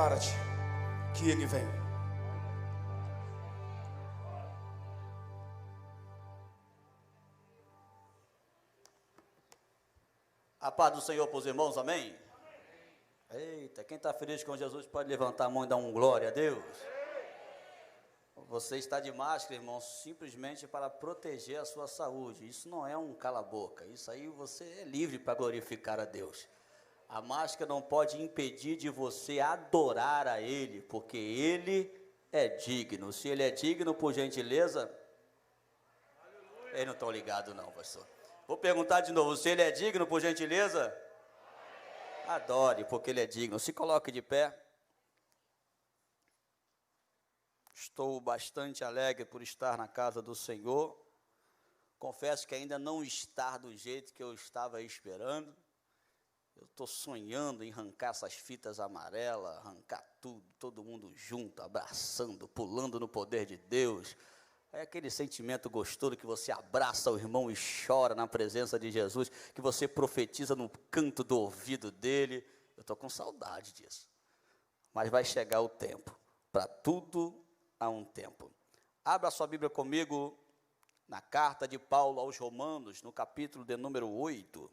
prepara-te, que Ele vem. A paz do Senhor para os irmãos, amém? Eita, quem está feliz com Jesus pode levantar a mão e dar um glória a Deus. Você está de máscara, irmão, simplesmente para proteger a sua saúde. Isso não é um cala-boca, isso aí você é livre para glorificar a Deus. A máscara não pode impedir de você adorar a Ele, porque Ele é digno. Se Ele é digno, por gentileza, eles não estão ligados não, pastor. Vou perguntar de novo, se Ele é digno, por gentileza? Adore, porque Ele é digno. Se coloque de pé. Estou bastante alegre por estar na casa do Senhor. Confesso que ainda não está do jeito que eu estava esperando. Eu estou sonhando em arrancar essas fitas amarelas, arrancar tudo, todo mundo junto, abraçando, pulando no poder de Deus. É aquele sentimento gostoso que você abraça o irmão e chora na presença de Jesus, que você profetiza no canto do ouvido dele. Eu estou com saudade disso. Mas vai chegar o tempo. Para tudo há um tempo. Abra sua Bíblia comigo na carta de Paulo aos Romanos, no capítulo de número 8.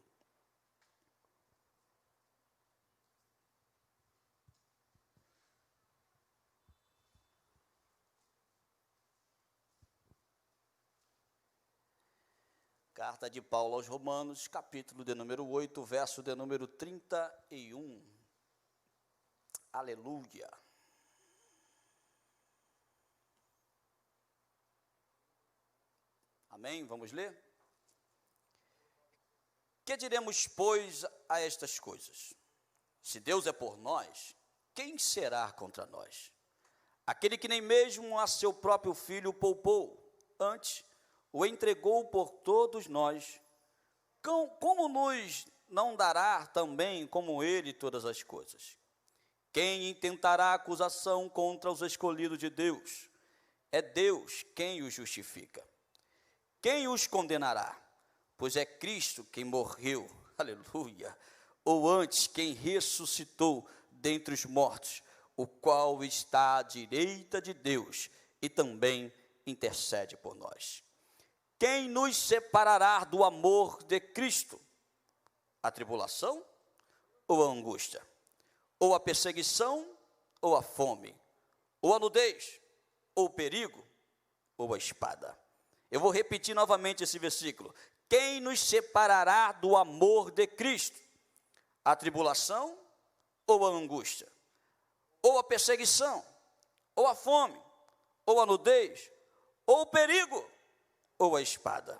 Carta de Paulo aos Romanos, capítulo de número 8, verso de número 31. Aleluia. Amém? Vamos ler? Que diremos, pois, a estas coisas? Se Deus é por nós, quem será contra nós? Aquele que nem mesmo a seu próprio filho poupou, antes o entregou por todos nós, como nos não dará também como ele todas as coisas? Quem intentará acusação contra os escolhidos de Deus? É Deus quem os justifica. Quem os condenará? Pois é Cristo quem morreu, aleluia, ou antes quem ressuscitou dentre os mortos, o qual está à direita de Deus e também intercede por nós. Quem nos separará do amor de Cristo? A tribulação ou a angústia? Ou a perseguição ou a fome? Ou a nudez? Ou o perigo? Ou a espada? Eu vou repetir novamente esse versículo. Quem nos separará do amor de Cristo? A tribulação ou a angústia? Ou a perseguição? Ou a fome? Ou a nudez? Ou o perigo? Ou a espada?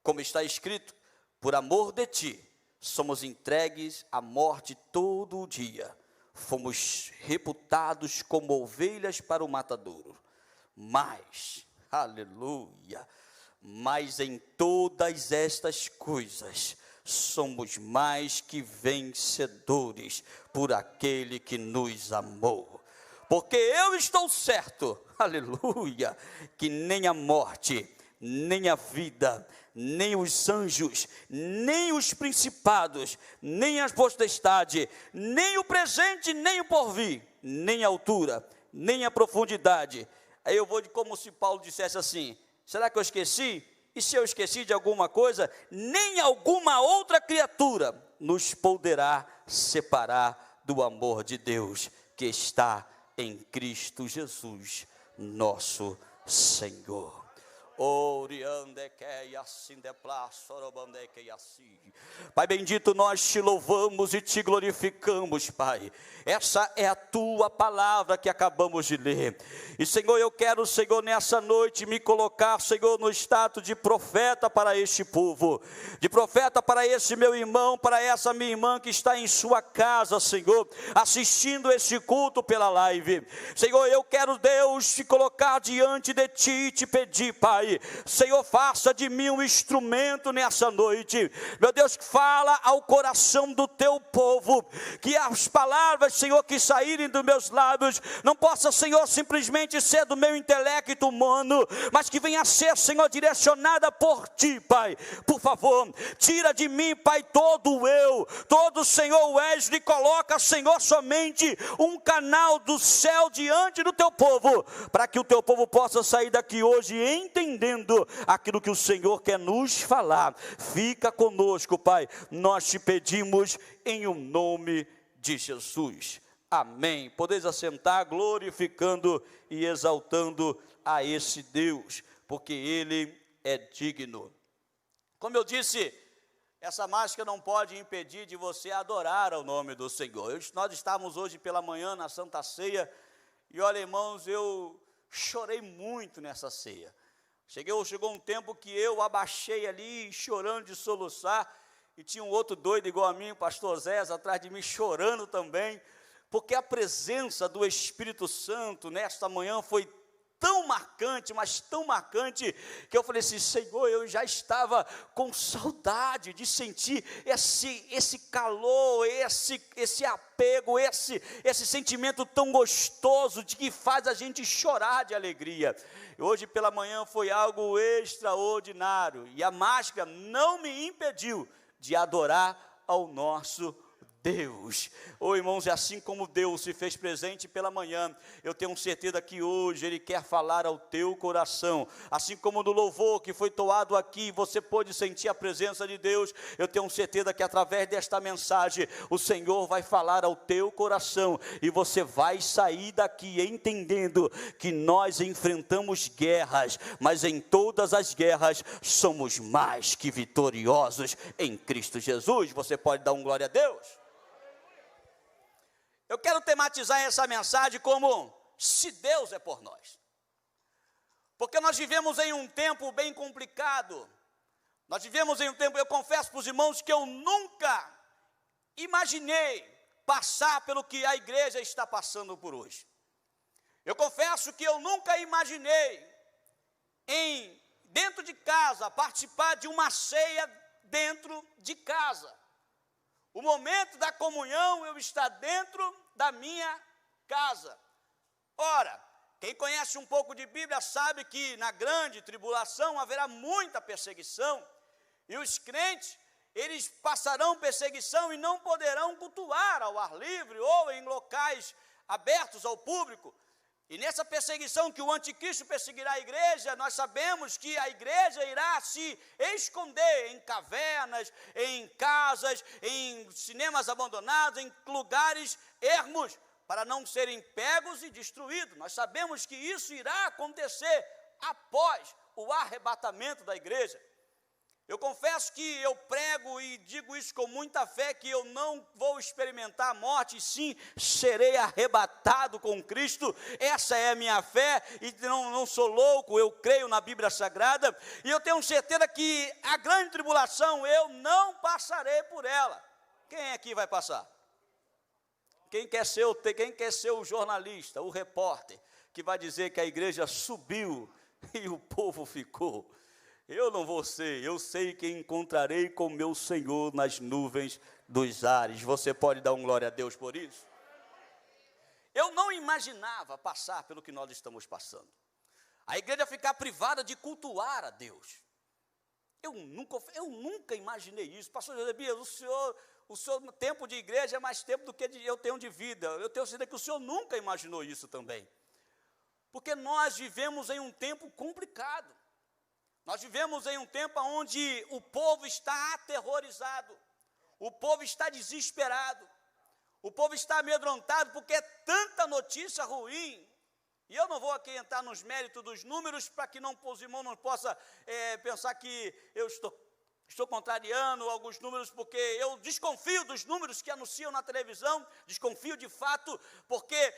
Como está escrito, por amor de ti, somos entregues à morte todo o dia. Fomos reputados como ovelhas para o matadouro. Mas, aleluia, mas em todas estas coisas, somos mais que vencedores por aquele que nos amou. Porque eu estou certo, aleluia, que nem a morte, nem a vida, nem os anjos, nem os principados, nem as potestades, nem o presente, nem o porvir, nem a altura, nem a profundidade. Aí eu vou como se Paulo dissesse assim, será que eu esqueci? E se eu esqueci de alguma coisa, nem alguma outra criatura nos poderá separar do amor de Deus que está em Cristo Jesus, nosso Senhor. Pai bendito, nós te louvamos e te glorificamos, Pai. Essa é a tua palavra que acabamos de ler. E Senhor, eu quero, Senhor, nessa noite me colocar, Senhor, no status de profeta para este povo, de profeta para esse meu irmão, para essa minha irmã que está em sua casa, Senhor, assistindo este culto pela live. Senhor, eu quero, Deus, te colocar diante de ti e te pedir, Pai, Pai. Senhor, faça de mim um instrumento nessa noite. Meu Deus, fala ao coração do teu povo, que as palavras, Senhor, que saírem dos meus lábios, não possa, Senhor, simplesmente ser do meu intelecto humano, mas que venha a ser, Senhor, direcionada por ti, Pai. Por favor, tira de mim, Pai, todo o eu, todo, Senhor, o Wesley, coloca, Senhor, somente um canal do céu diante do teu povo, para que o teu povo possa sair daqui hoje entendendo aquilo que o Senhor quer nos falar. Fica conosco, Pai, nós te pedimos em o nome de Jesus. Amém. Podeis assentar, glorificando e exaltando a esse Deus, porque Ele é digno. Como eu disse, essa máscara não pode impedir de você adorar ao nome do Senhor. Nós estávamos hoje pela manhã na Santa Ceia, e olha, irmãos, eu chorei muito nessa ceia. Chegou um tempo que eu abaixei ali, chorando de soluçar, e tinha um outro doido igual a mim, o pastor Zé, atrás de mim, chorando também, porque a presença do Espírito Santo nesta manhã foi tão marcante, mas tão marcante, que eu falei assim: Senhor, eu já estava com saudade de sentir esse calor, esse apego, esse sentimento tão gostoso, de que faz a gente chorar de alegria. Hoje pela manhã foi algo extraordinário, e a máscara não me impediu de adorar ao nosso Deus. Irmãos, é assim como Deus se fez presente pela manhã, eu tenho certeza que hoje Ele quer falar ao teu coração, assim como no louvor que foi toado aqui, você pôde sentir a presença de Deus. Eu tenho certeza que através desta mensagem, o Senhor vai falar ao teu coração, e você vai sair daqui entendendo que nós enfrentamos guerras, mas em todas as guerras, somos mais que vitoriosos em Cristo Jesus. Você pode dar um glória a Deus? Eu quero tematizar essa mensagem como: se Deus é por nós. Porque nós vivemos em um tempo bem complicado. Nós vivemos em um tempo, eu confesso para os irmãos que eu nunca imaginei passar pelo que a igreja está passando por hoje. Eu confesso que eu nunca imaginei dentro de casa, participar de uma ceia dentro de casa. O momento da comunhão, eu estar dentro da minha casa. Ora, quem conhece um pouco de Bíblia sabe que na grande tribulação haverá muita perseguição, e os crentes, eles passarão perseguição e não poderão cultuar ao ar livre ou em locais abertos ao público. E nessa perseguição que o anticristo perseguirá a igreja, nós sabemos que a igreja irá se esconder em cavernas, em casas, em cinemas abandonados, em lugares ermos, para não serem pegos e destruídos. Nós sabemos que isso irá acontecer após o arrebatamento da igreja. Eu confesso que eu prego e digo isso com muita fé, que eu não vou experimentar a morte, e sim serei arrebatado com Cristo. Essa é a minha fé, e não sou louco, eu creio na Bíblia Sagrada, e eu tenho certeza que a grande tribulação eu não passarei por ela. Quem aqui vai passar? Quem quer ser o jornalista, o repórter, que vai dizer que a igreja subiu e o povo ficou? Eu não vou ser, eu sei que encontrarei com meu Senhor nas nuvens dos ares. Você pode dar um glória a Deus por isso? Eu não imaginava passar pelo que nós estamos passando. A igreja ficar privada de cultuar a Deus. Eu nunca imaginei isso. Pastor José Bias, o seu tempo de igreja é mais tempo do que eu tenho de vida. Eu tenho certeza que o senhor nunca imaginou isso também. Porque nós vivemos em um tempo complicado. Nós vivemos em um tempo onde o povo está aterrorizado, o povo está desesperado, o povo está amedrontado, porque é tanta notícia ruim. E eu não vou aqui entrar nos méritos dos números, para que os irmãos não possam pensar que eu estou contrariando alguns números, porque eu desconfio dos números que anunciam na televisão, desconfio de fato, porque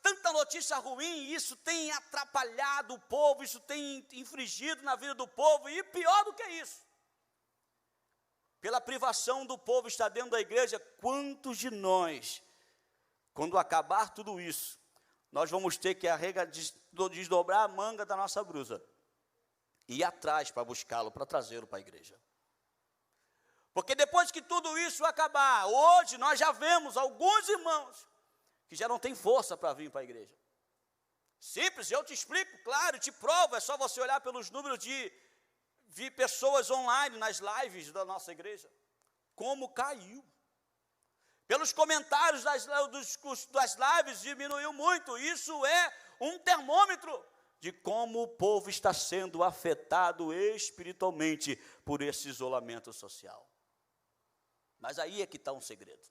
tanta notícia ruim, e isso tem atrapalhado o povo, isso tem infringido na vida do povo, e pior do que isso, pela privação do povo estar dentro da igreja. Quantos de nós, quando acabar tudo isso, nós vamos ter que desdobrar a manga da nossa blusa ir atrás para buscá-lo, para trazê-lo para a igreja. Porque depois que tudo isso acabar, hoje nós já vemos alguns irmãos que já não têm força para vir para a igreja. Simples, eu te explico, claro, te provo, é só você olhar pelos números de pessoas online nas lives da nossa igreja. Como caiu. Pelos comentários das lives diminuiu muito. Isso é um termômetro de como o povo está sendo afetado espiritualmente por esse isolamento social. Mas aí é que está um segredo.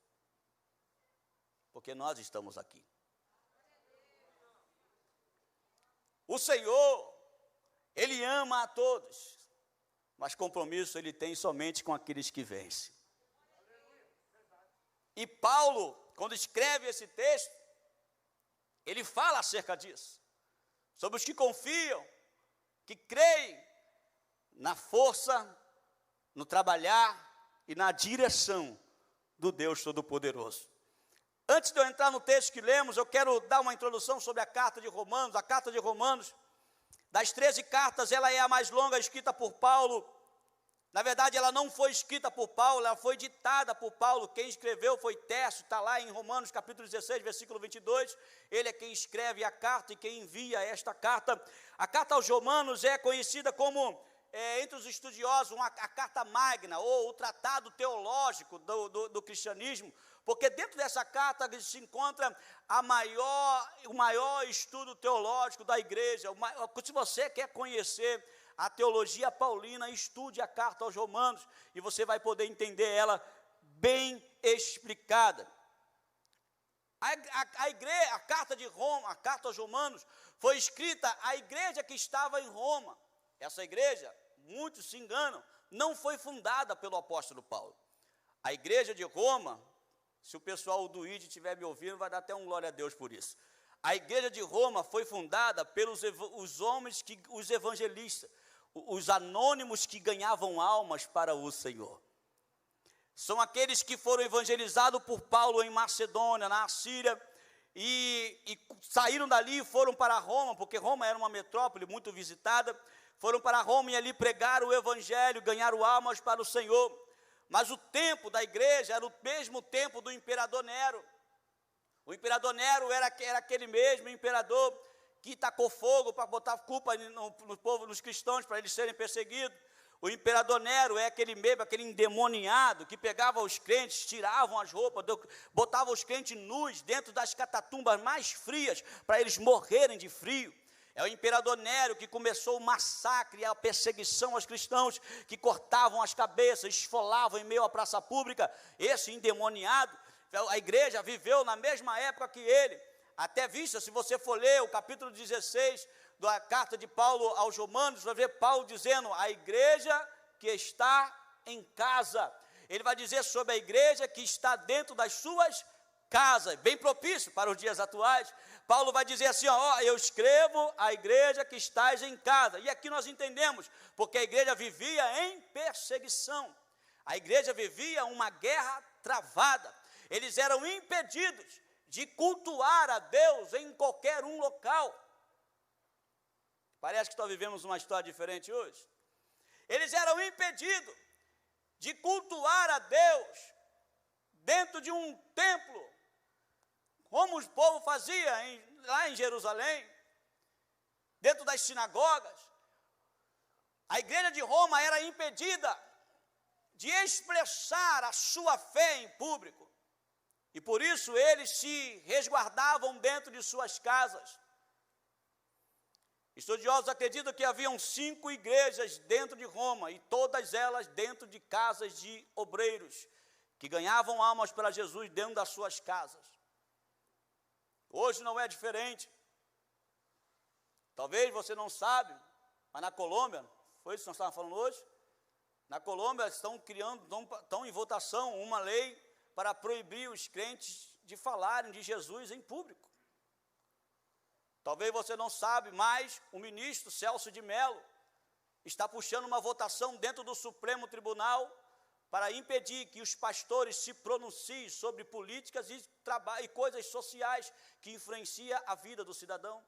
Porque nós estamos aqui. O Senhor, Ele ama a todos, mas compromisso Ele tem somente com aqueles que vencem. E Paulo, quando escreve esse texto, ele fala acerca disso, sobre os que confiam, que creem na força, no trabalhar e na direção do Deus Todo-Poderoso. Antes de eu entrar no texto que lemos, eu quero dar uma introdução sobre a carta de Romanos. A carta de Romanos, das 13 cartas, ela é a mais longa escrita por Paulo. Na verdade, ela não foi escrita por Paulo, ela foi ditada por Paulo. Quem escreveu foi Tércio, está lá em Romanos capítulo 16, versículo 22. Ele é quem escreve a carta e quem envia esta carta. A carta aos Romanos é conhecida como, entre os estudiosos, a carta magna, ou o tratado teológico do cristianismo, porque dentro dessa carta se encontra o maior estudo teológico da igreja. Se você quer conhecer a teologia paulina, estude a carta aos Romanos, e você vai poder entender ela bem explicada. A carta de Roma, a carta aos Romanos, foi escrita à igreja que estava em Roma. Essa igreja, muitos se enganam, não foi fundada pelo apóstolo Paulo. A igreja de Roma, se o pessoal do ID estiver me ouvindo, vai dar até um glória a Deus por isso. A igreja de Roma foi fundada pelos os evangelistas, os anônimos que ganhavam almas para o Senhor. São aqueles que foram evangelizados por Paulo em Macedônia, na Assíria, e saíram dali e foram para Roma, porque Roma era uma metrópole muito visitada. Foram para Roma e ali pregaram o evangelho, ganharam almas para o Senhor. Mas o tempo da igreja era o mesmo tempo do imperador Nero. O imperador Nero era aquele mesmo imperador que tacou fogo para botar culpa no povo, nos cristãos, para eles serem perseguidos. O imperador Nero é aquele endemoniado que pegava os crentes, tiravam as roupas, botava os crentes nus dentro das catatumbas mais frias, para eles morrerem de frio. É o imperador Nero que começou o massacre e a perseguição aos cristãos, que cortavam as cabeças, esfolavam em meio à praça pública. Esse endemoniado, a igreja viveu na mesma época que ele. Até vista, se você for ler o capítulo 16 da carta de Paulo aos Romanos, vai ver Paulo dizendo: a igreja que está em casa. Ele vai dizer sobre a igreja que está dentro das suas casas, bem propício para os dias atuais. Paulo vai dizer assim, eu escrevo a igreja que estás em casa. E aqui nós entendemos, porque a igreja vivia em perseguição. A igreja vivia uma guerra travada. Eles eram impedidos de cultuar a Deus em qualquer um local. Parece que nós vivemos uma história diferente hoje. Eles eram impedidos de cultuar a Deus dentro de um templo, como o povo fazia lá em Jerusalém, dentro das sinagogas. A igreja de Roma era impedida de expressar a sua fé em público, e por isso eles se resguardavam dentro de suas casas. Estudiosos acreditam que haviam 5 igrejas dentro de Roma, e todas elas dentro de casas de obreiros, que ganhavam almas para Jesus dentro das suas casas. Hoje não é diferente. Talvez você não sabe, mas na Colômbia, foi isso que nós estávamos falando hoje? Na Colômbia estão em votação uma lei para proibir os crentes de falarem de Jesus em público. Talvez você não sabe, mas o ministro Celso de Mello está puxando uma votação dentro do Supremo Tribunal para impedir que os pastores se pronunciem sobre políticas e coisas sociais que influenciam a vida do cidadão.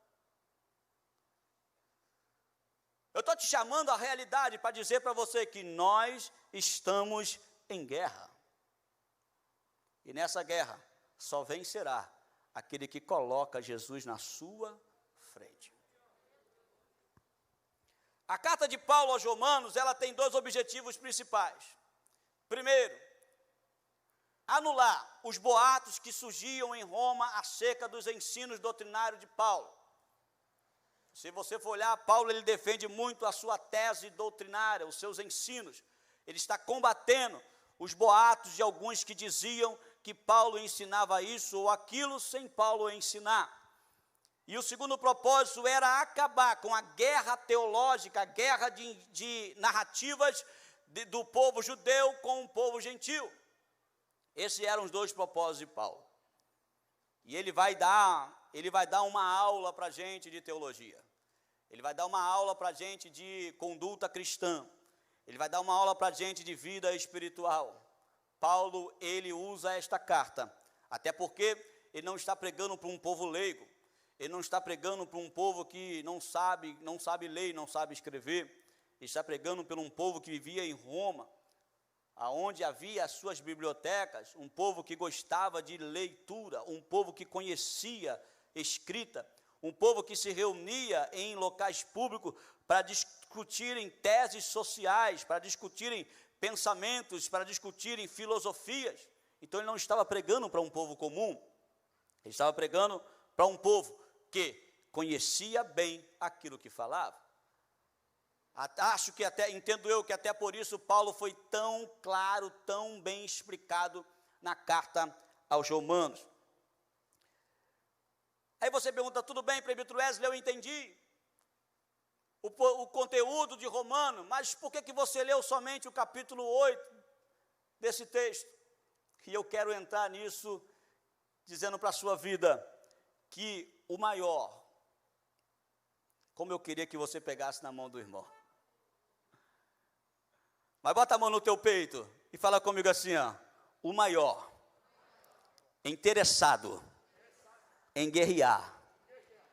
Eu estou te chamando à realidade para dizer para você que nós estamos em guerra. E nessa guerra só vencerá aquele que coloca Jesus na sua frente. A carta de Paulo aos Romanos, ela tem dois objetivos principais. Primeiro, anular os boatos que surgiam em Roma acerca dos ensinos doutrinários de Paulo. Se você for olhar, Paulo ele defende muito a sua tese doutrinária, os seus ensinos. Ele está combatendo os boatos de alguns que diziam que Paulo ensinava isso ou aquilo sem Paulo ensinar. E o segundo propósito era acabar com a guerra teológica, a guerra de narrativas do povo judeu com o povo gentil. Esses eram os dois propósitos de Paulo. E ele vai dar uma aula para a gente de teologia. Ele vai dar uma aula para a gente de conduta cristã. Ele vai dar uma aula para a gente de vida espiritual. Paulo, ele usa esta carta, até porque ele não está pregando para um povo leigo. Ele não está pregando para um povo que não sabe ler, não sabe escrever. Ele está pregando para um povo que vivia em Roma, aonde havia as suas bibliotecas, um povo que gostava de leitura, um povo que conhecia escrita, um povo que se reunia em locais públicos para discutirem teses sociais, para discutirem pensamentos, para discutirem filosofias. Então ele não estava pregando para um povo comum, ele estava pregando para um povo que conhecia bem aquilo que falava. Entendo eu que até por isso Paulo foi tão claro, tão bem explicado na carta aos Romanos. Aí você pergunta, tudo bem, presbítero Wesley, eu entendi o conteúdo de Romano, mas por que você leu somente o capítulo 8 desse texto? E eu quero entrar nisso, dizendo para a sua vida, que o maior, como eu queria que você pegasse na mão do irmão. Mas bota a mão no teu peito e fala comigo assim, ó, o maior interessado em guerrear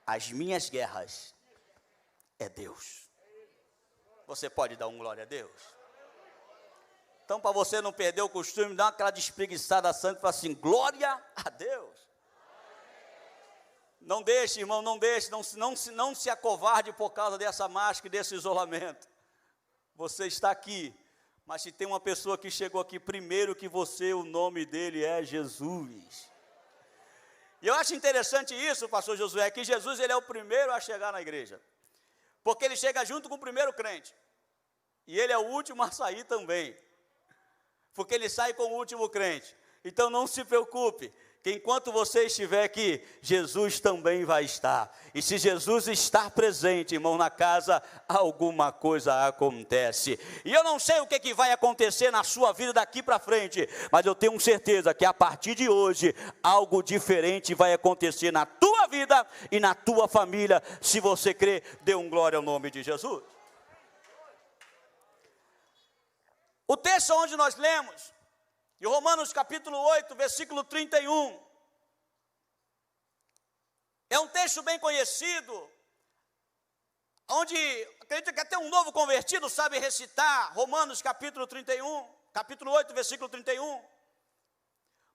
as minhas guerras é Deus. Você pode dar um glória a Deus? Então, para você não perder o costume, dá aquela despreguiçada santa e fala assim, glória a Deus. Não deixe, irmão, não se acovarde por causa dessa máscara e desse isolamento. Você está aqui, mas se tem uma pessoa que chegou aqui primeiro que você, o nome dele é Jesus. E eu acho interessante isso, pastor Josué, que Jesus ele é o primeiro a chegar na igreja. Porque ele chega junto com o primeiro crente. E ele é o último a sair também. Porque ele sai com o último crente. Então não se preocupe, que enquanto você estiver aqui, Jesus também vai estar. E se Jesus estar presente, irmão, na casa, alguma coisa acontece. E eu não sei o que vai acontecer na sua vida daqui para frente, mas eu tenho certeza que a partir de hoje, algo diferente vai acontecer na tua vida e na tua família. Se você crê, dê um glória ao nome de Jesus. O texto onde nós lemos, de Romanos capítulo 8, versículo 31, é um texto bem conhecido, onde, acredito que até um novo convertido sabe recitar Romanos capítulo 31, capítulo 8, versículo 31,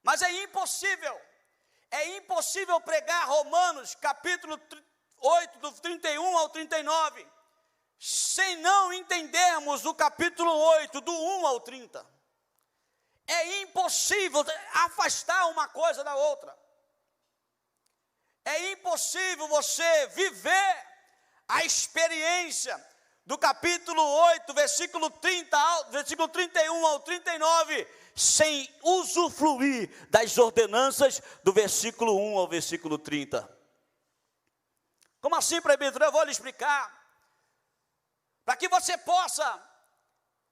mas é impossível pregar Romanos capítulo 8, do 31 ao 39, sem não entendermos o capítulo 8, do 1 ao 30. É impossível afastar uma coisa da outra. É impossível você viver a experiência do capítulo 8, versículo 31 ao 39, sem usufruir das ordenanças do versículo 1 ao versículo 30. Como assim, presbítero? Eu vou lhe explicar. Para que você possa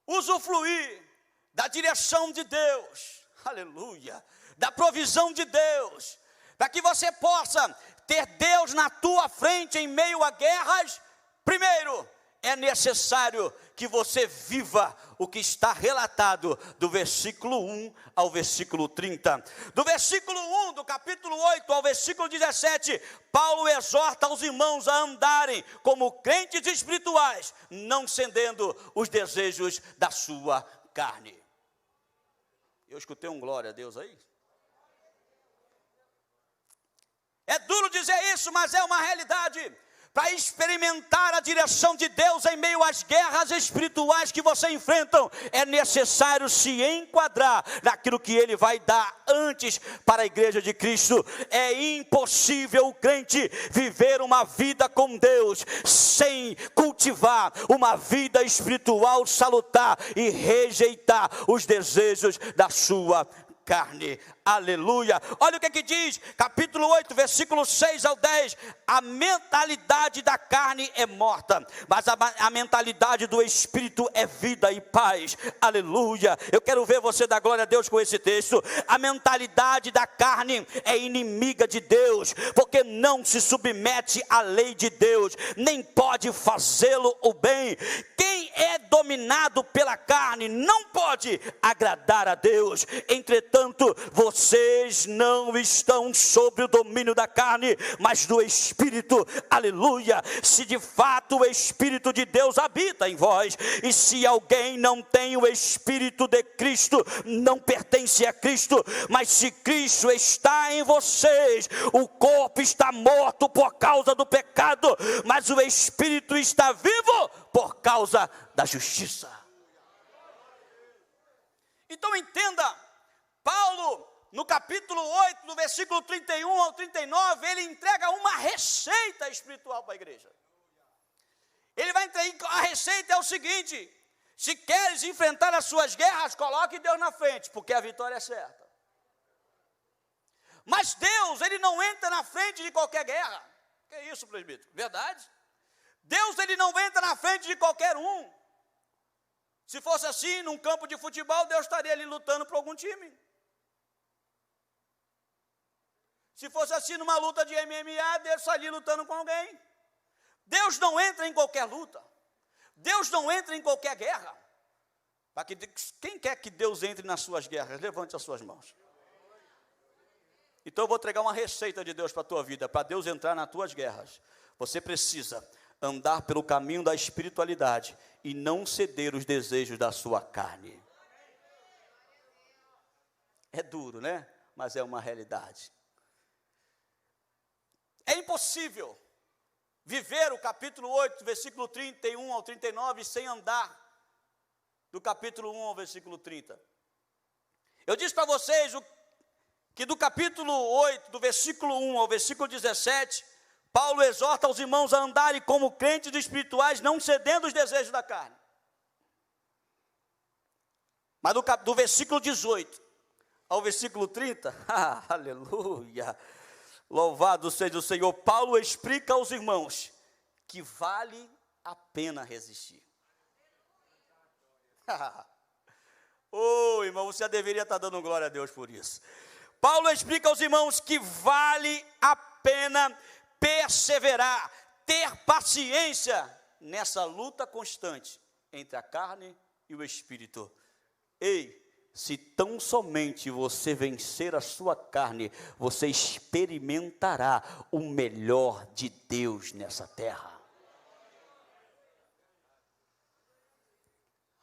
usufruir da direção de Deus, aleluia, da provisão de Deus, para que você possa ter Deus na tua frente em meio a guerras, primeiro, é necessário que você viva o que está relatado do versículo 1 ao versículo 30. Do versículo 1 do capítulo 8 ao versículo 17, Paulo exorta os irmãos a andarem como crentes espirituais, não cedendo os desejos da sua carne. Eu escutei um glória a Deus aí. É duro dizer isso, mas é uma realidade. Para experimentar a direção de Deus em meio às guerras espirituais que você enfrenta, é necessário se enquadrar naquilo que Ele vai dar antes para a igreja de Cristo. É impossível o crente viver uma vida com Deus sem cultivar uma vida espiritual salutar e rejeitar os desejos da sua carne. Aleluia. Olha o que diz, capítulo 8, versículo 6 ao 10. A mentalidade da carne é morta, mas a mentalidade do Espírito é vida e paz. Aleluia. Eu quero ver você dar glória a Deus com esse texto. A mentalidade da carne é inimiga de Deus, porque não se submete à lei de Deus, nem pode fazê-lo o bem. Quem é dominado pela carne não pode agradar a Deus. Entretanto, vocês não estão sob o domínio da carne, mas do Espírito. Aleluia. Se de fato o Espírito de Deus habita em vós, e se alguém não tem o Espírito de Cristo, não pertence a Cristo. Mas se Cristo está em vocês, o corpo está morto por causa do pecado, mas o Espírito está vivo por causa da justiça. Então entenda, Paulo, no capítulo 8, no versículo 31 ao 39, ele entrega uma receita espiritual para a igreja. Ele vai entregar, a receita é o seguinte: se queres enfrentar as suas guerras, coloque Deus na frente, porque a vitória é certa. Mas Deus, Ele não entra na frente de qualquer guerra. Que é isso, presbítero? Verdade? Deus, Ele não entra na frente de qualquer um. Se fosse assim, num campo de futebol, Deus estaria ali lutando por algum time. Se fosse assim, numa luta de MMA, Deus estaria lutando com alguém. Deus não entra em qualquer luta. Deus não entra em qualquer guerra. Quem quer que Deus entre nas suas guerras? Levante as suas mãos. Então eu vou entregar uma receita de Deus para a tua vida. Para Deus entrar nas tuas guerras, você precisa andar pelo caminho da espiritualidade e não ceder os desejos da sua carne. É duro, né? Mas é uma realidade. É impossível viver o capítulo 8, versículo 31 ao 39, sem andar do capítulo 1 ao versículo 30. Eu disse para vocês que do capítulo 8, do versículo 1 ao versículo 17, Paulo exorta os irmãos a andarem como crentes espirituais, não cedendo os desejos da carne. Mas do versículo 18 ao versículo 30, aleluia, louvado seja o Senhor, Paulo explica aos irmãos que vale a pena resistir. Irmão, você já deveria estar dando glória a Deus por isso. Paulo explica aos irmãos que vale a pena perseverar, ter paciência nessa luta constante entre a carne e o Espírito. Ei, se tão somente você vencer a sua carne, você experimentará o melhor de Deus nessa terra.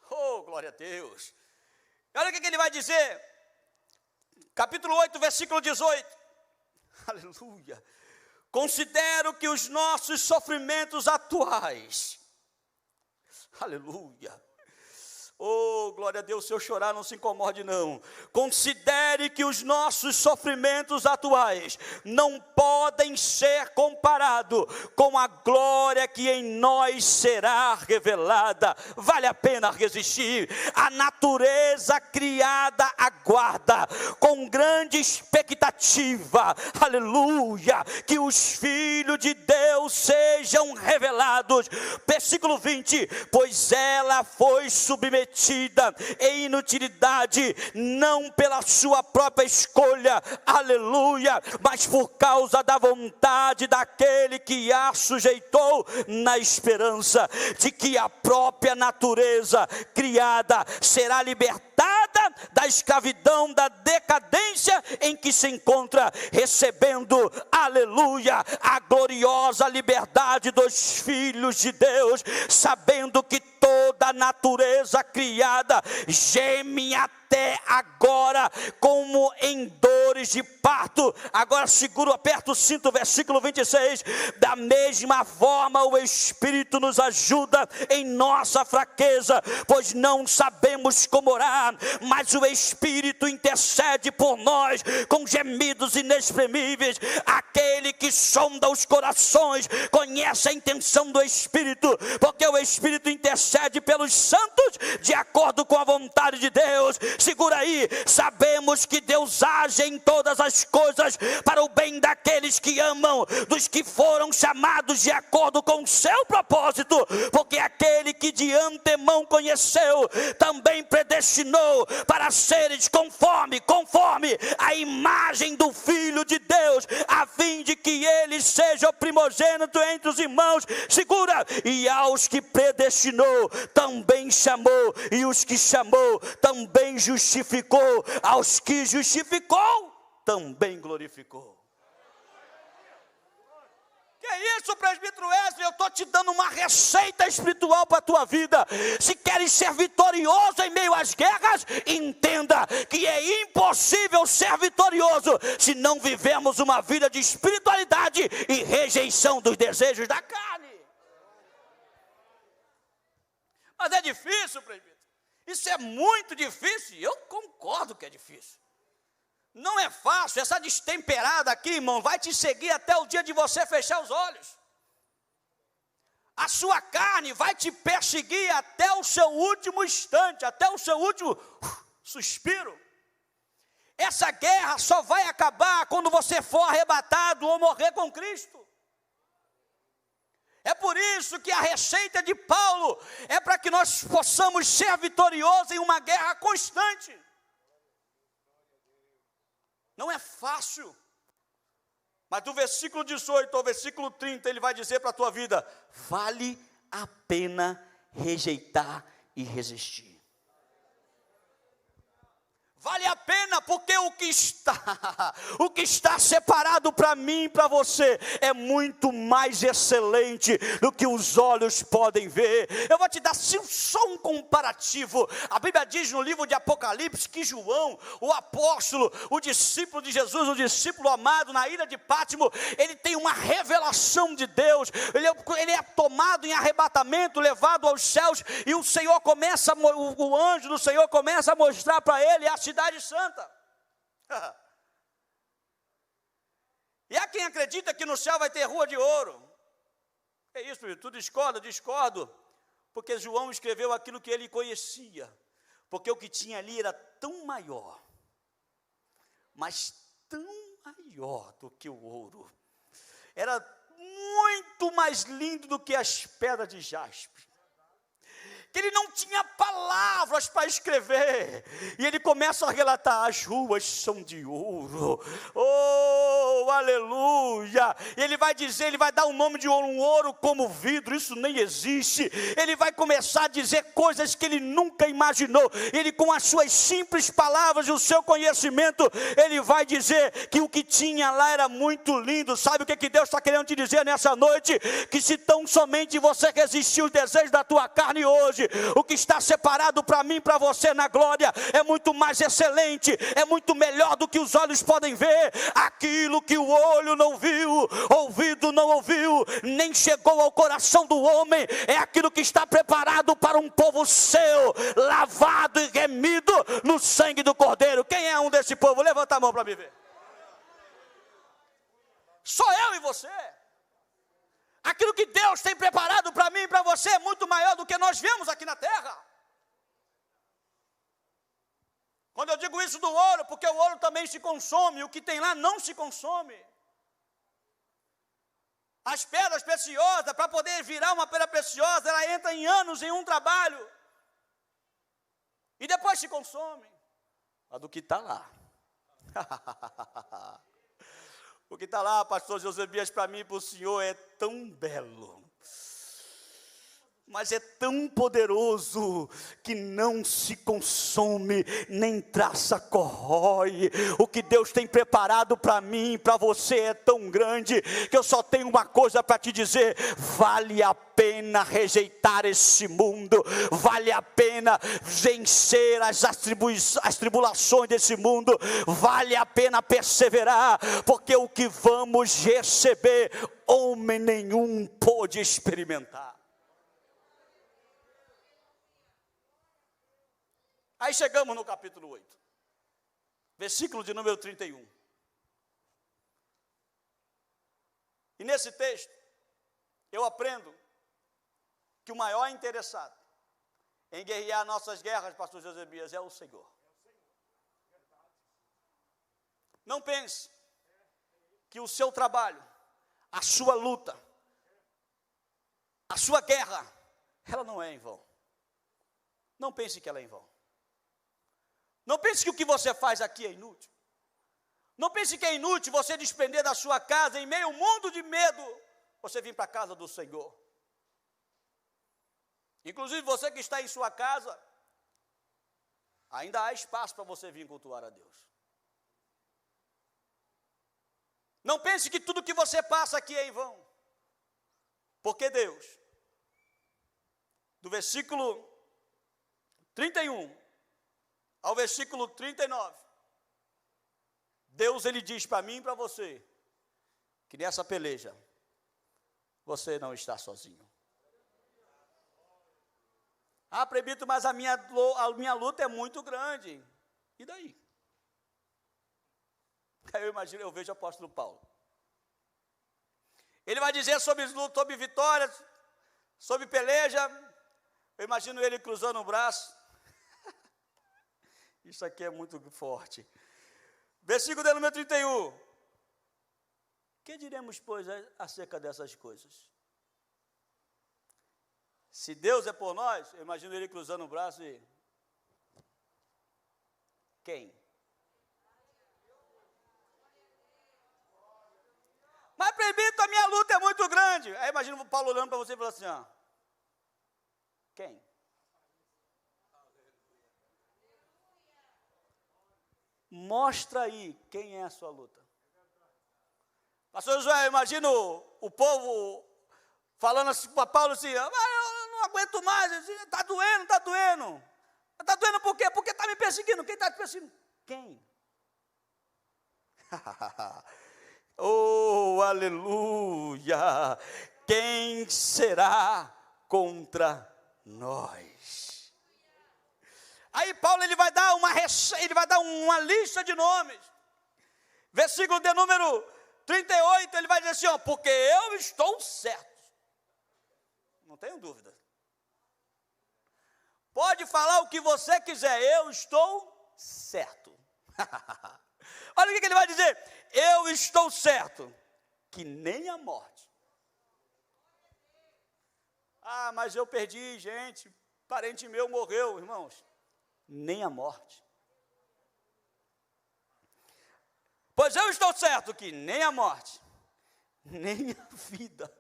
Oh, glória a Deus. Olha o que ele vai dizer. Capítulo 8, versículo 18. Aleluia. Considero que os nossos sofrimentos atuais, aleluia, oh, glória a Deus, se eu chorar não se incomode não. Considere que os nossos sofrimentos atuais não podem ser comparados com a glória que em nós será revelada. Vale a pena resistir. A natureza criada aguarda com grande expectativa, aleluia, que os filhos de Deus Deus sejam revelados. Versículo 20: pois ela foi submetida em inutilidade, não pela sua própria escolha, aleluia, mas por causa da vontade daquele que a sujeitou, na esperança de que a própria natureza criada será libertada da escravidão, da decadência em que se encontra, recebendo, aleluia, a gloriosa liberdade dos filhos de Deus, sabendo que toda a natureza criada geme até agora, como em dores de parto. Agora seguro, aperta o cinto, versículo 26, da mesma forma o Espírito nos ajuda em nossa fraqueza, pois não sabemos como orar, mas o Espírito intercede por nós com gemidos inexprimíveis. Aquele que sonda os corações conhece a intenção do Espírito, porque o Espírito intercede pelos santos de acordo com a vontade de Deus. Segura aí, sabemos que Deus age em todas as coisas para o bem daqueles que amam, dos que foram chamados de acordo com o seu propósito, porque aquele que de antemão conheceu, também predestinou para seres conforme a imagem do Filho de Deus, a fim de que ele seja o primogênito entre os irmãos. Segura, e aos que predestinou, também chamou, e os que chamou, também justificou, aos que justificou, também glorificou. Que é isso, presbítero Wesley? Eu estou te dando uma receita espiritual para a tua vida. Se queres ser vitorioso em meio às guerras, entenda que é impossível ser vitorioso se não vivemos uma vida de espiritualidade e rejeição dos desejos da carne. Mas é difícil, presbítero. Isso é muito difícil, e eu concordo que é difícil. Não é fácil, essa destemperada aqui, irmão, vai te seguir até o dia de você fechar os olhos. A sua carne vai te perseguir até o seu último instante, até o seu último suspiro. Essa guerra só vai acabar quando você for arrebatado ou morrer com Cristo. É por isso que a receita de Paulo é para que nós possamos ser vitoriosos em uma guerra constante. Não é fácil, mas do versículo 18 ao versículo 30, ele vai dizer para a tua vida: vale a pena rejeitar e resistir. Vale a pena, porque o que está separado para mim e para você é muito mais excelente do que os olhos podem ver. Eu vou te dar só um comparativo. A Bíblia diz no livro de Apocalipse que João, o apóstolo, o discípulo de Jesus, o discípulo amado na ilha de Pátimo, ele tem uma revelação de Deus. Ele é tomado em arrebatamento, levado aos céus, e o Senhor começa, o anjo do Senhor começa a mostrar para ele a cidade santa. E há quem acredita que no céu vai ter rua de ouro. É isso, filho, tu discorda? Discordo, porque João escreveu aquilo que ele conhecia, porque o que tinha ali era tão maior, mas tão maior do que o ouro, era muito mais lindo do que as pedras de jaspe, que ele não tinha palavras para escrever, e ele começa a relatar: as ruas são de ouro, oh, aleluia. E ele vai dizer, ele vai dar o nome de ouro, um ouro como vidro, isso nem existe. Ele vai começar a dizer coisas que ele nunca imaginou. Ele, com as suas simples palavras e o seu conhecimento, ele vai dizer que o que tinha lá era muito lindo. Sabe o que Deus está querendo te dizer nessa noite? Que se tão somente você resistir os desejos da tua carne hoje, o que está separado para mim e para você na glória é muito mais excelente, é muito melhor do que os olhos podem ver. Aquilo que o olho não viu, ouvido não ouviu, nem chegou ao coração do homem, é aquilo que está preparado para um povo seu, lavado e remido no sangue do Cordeiro. Quem é um desse povo? Levanta a mão para me ver. Sou eu e você. Aquilo que Deus tem preparado para mim e para você é muito maior do que nós vemos aqui na terra. Quando eu digo isso do ouro, porque o ouro também se consome, o que tem lá não se consome. As pedras preciosas, para poder virar uma pedra preciosa, ela entra em anos em um trabalho. E depois se consome. A do que está lá. O que está lá, pastor Josebias, para mim e para o senhor é tão belo. Mas é tão poderoso que não se consome, nem traça corrói. O que Deus tem preparado para mim e para você é tão grande, que eu só tenho uma coisa para te dizer: vale a pena rejeitar esse mundo, vale a pena vencer as tribulações desse mundo, vale a pena perseverar, porque o que vamos receber, homem nenhum pôde experimentar. Aí chegamos no capítulo 8, versículo de número 31. E nesse texto, eu aprendo que o maior interessado em guerrear nossas guerras, pastor Josebias, é o Senhor. Não pense que o seu trabalho, a sua luta, a sua guerra, ela não é em vão. Não pense que ela é em vão. Não pense que o que você faz aqui é inútil. Não pense que é inútil você despender da sua casa, em meio a um mundo de medo, você vir para a casa do Senhor. Inclusive você que está em sua casa, ainda há espaço para você vir cultuar a Deus. Não pense que tudo que você passa aqui é em vão. Porque Deus, do versículo 31 ao versículo 39, Deus ele diz para mim e para você, que nessa peleja, você não está sozinho. Ah, prebito, mas a minha luta é muito grande. E daí? Aí eu vejo o apóstolo Paulo. Ele vai dizer sobre vitórias, sobre peleja. Eu imagino ele cruzando o braço. Isso aqui é muito forte. Versículo de número 31. Que diremos, pois, acerca dessas coisas? Se Deus é por nós, eu imagino ele cruzando o braço e... Quem? Mas, prebito, a minha luta é muito grande. Aí imagina o Paulo olhando para você e falando assim, ó. Quem? Mostra aí quem é a sua luta. Pastor Josué, imagina o povo falando assim para Paulo assim, eu não aguento mais, está doendo, está doendo. Está doendo por quê? Porque está me perseguindo. Quem está te perseguindo? Quem? Oh, aleluia! Quem será contra nós? Aí Paulo ele vai dar uma lista de nomes. Versículo de número 38, ele vai dizer assim, ó, porque eu estou certo. Não tenho dúvida. Pode falar o que você quiser, eu estou certo. Olha o que ele vai dizer. Eu estou certo que nem a morte. Ah, mas eu perdi gente, parente meu morreu, irmãos. Nem a morte. Pois eu estou certo que nem a morte, nem a vida.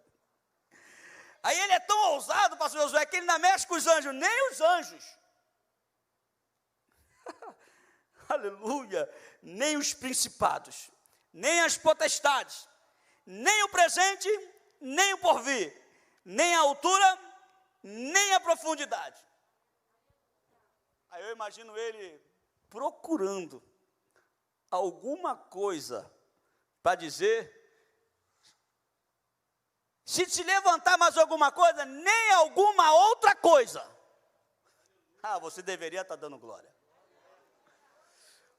Aí ele é tão ousado, pastor Josué, que ele ainda mexe com os anjos, nem os anjos. Aleluia. Nem os principados, nem as potestades, nem o presente, nem o porvir, nem a altura, nem a profundidade. Aí eu imagino ele procurando alguma coisa para dizer. Se se levantar mais alguma coisa, nem alguma outra coisa. Ah, você deveria estar dando glória.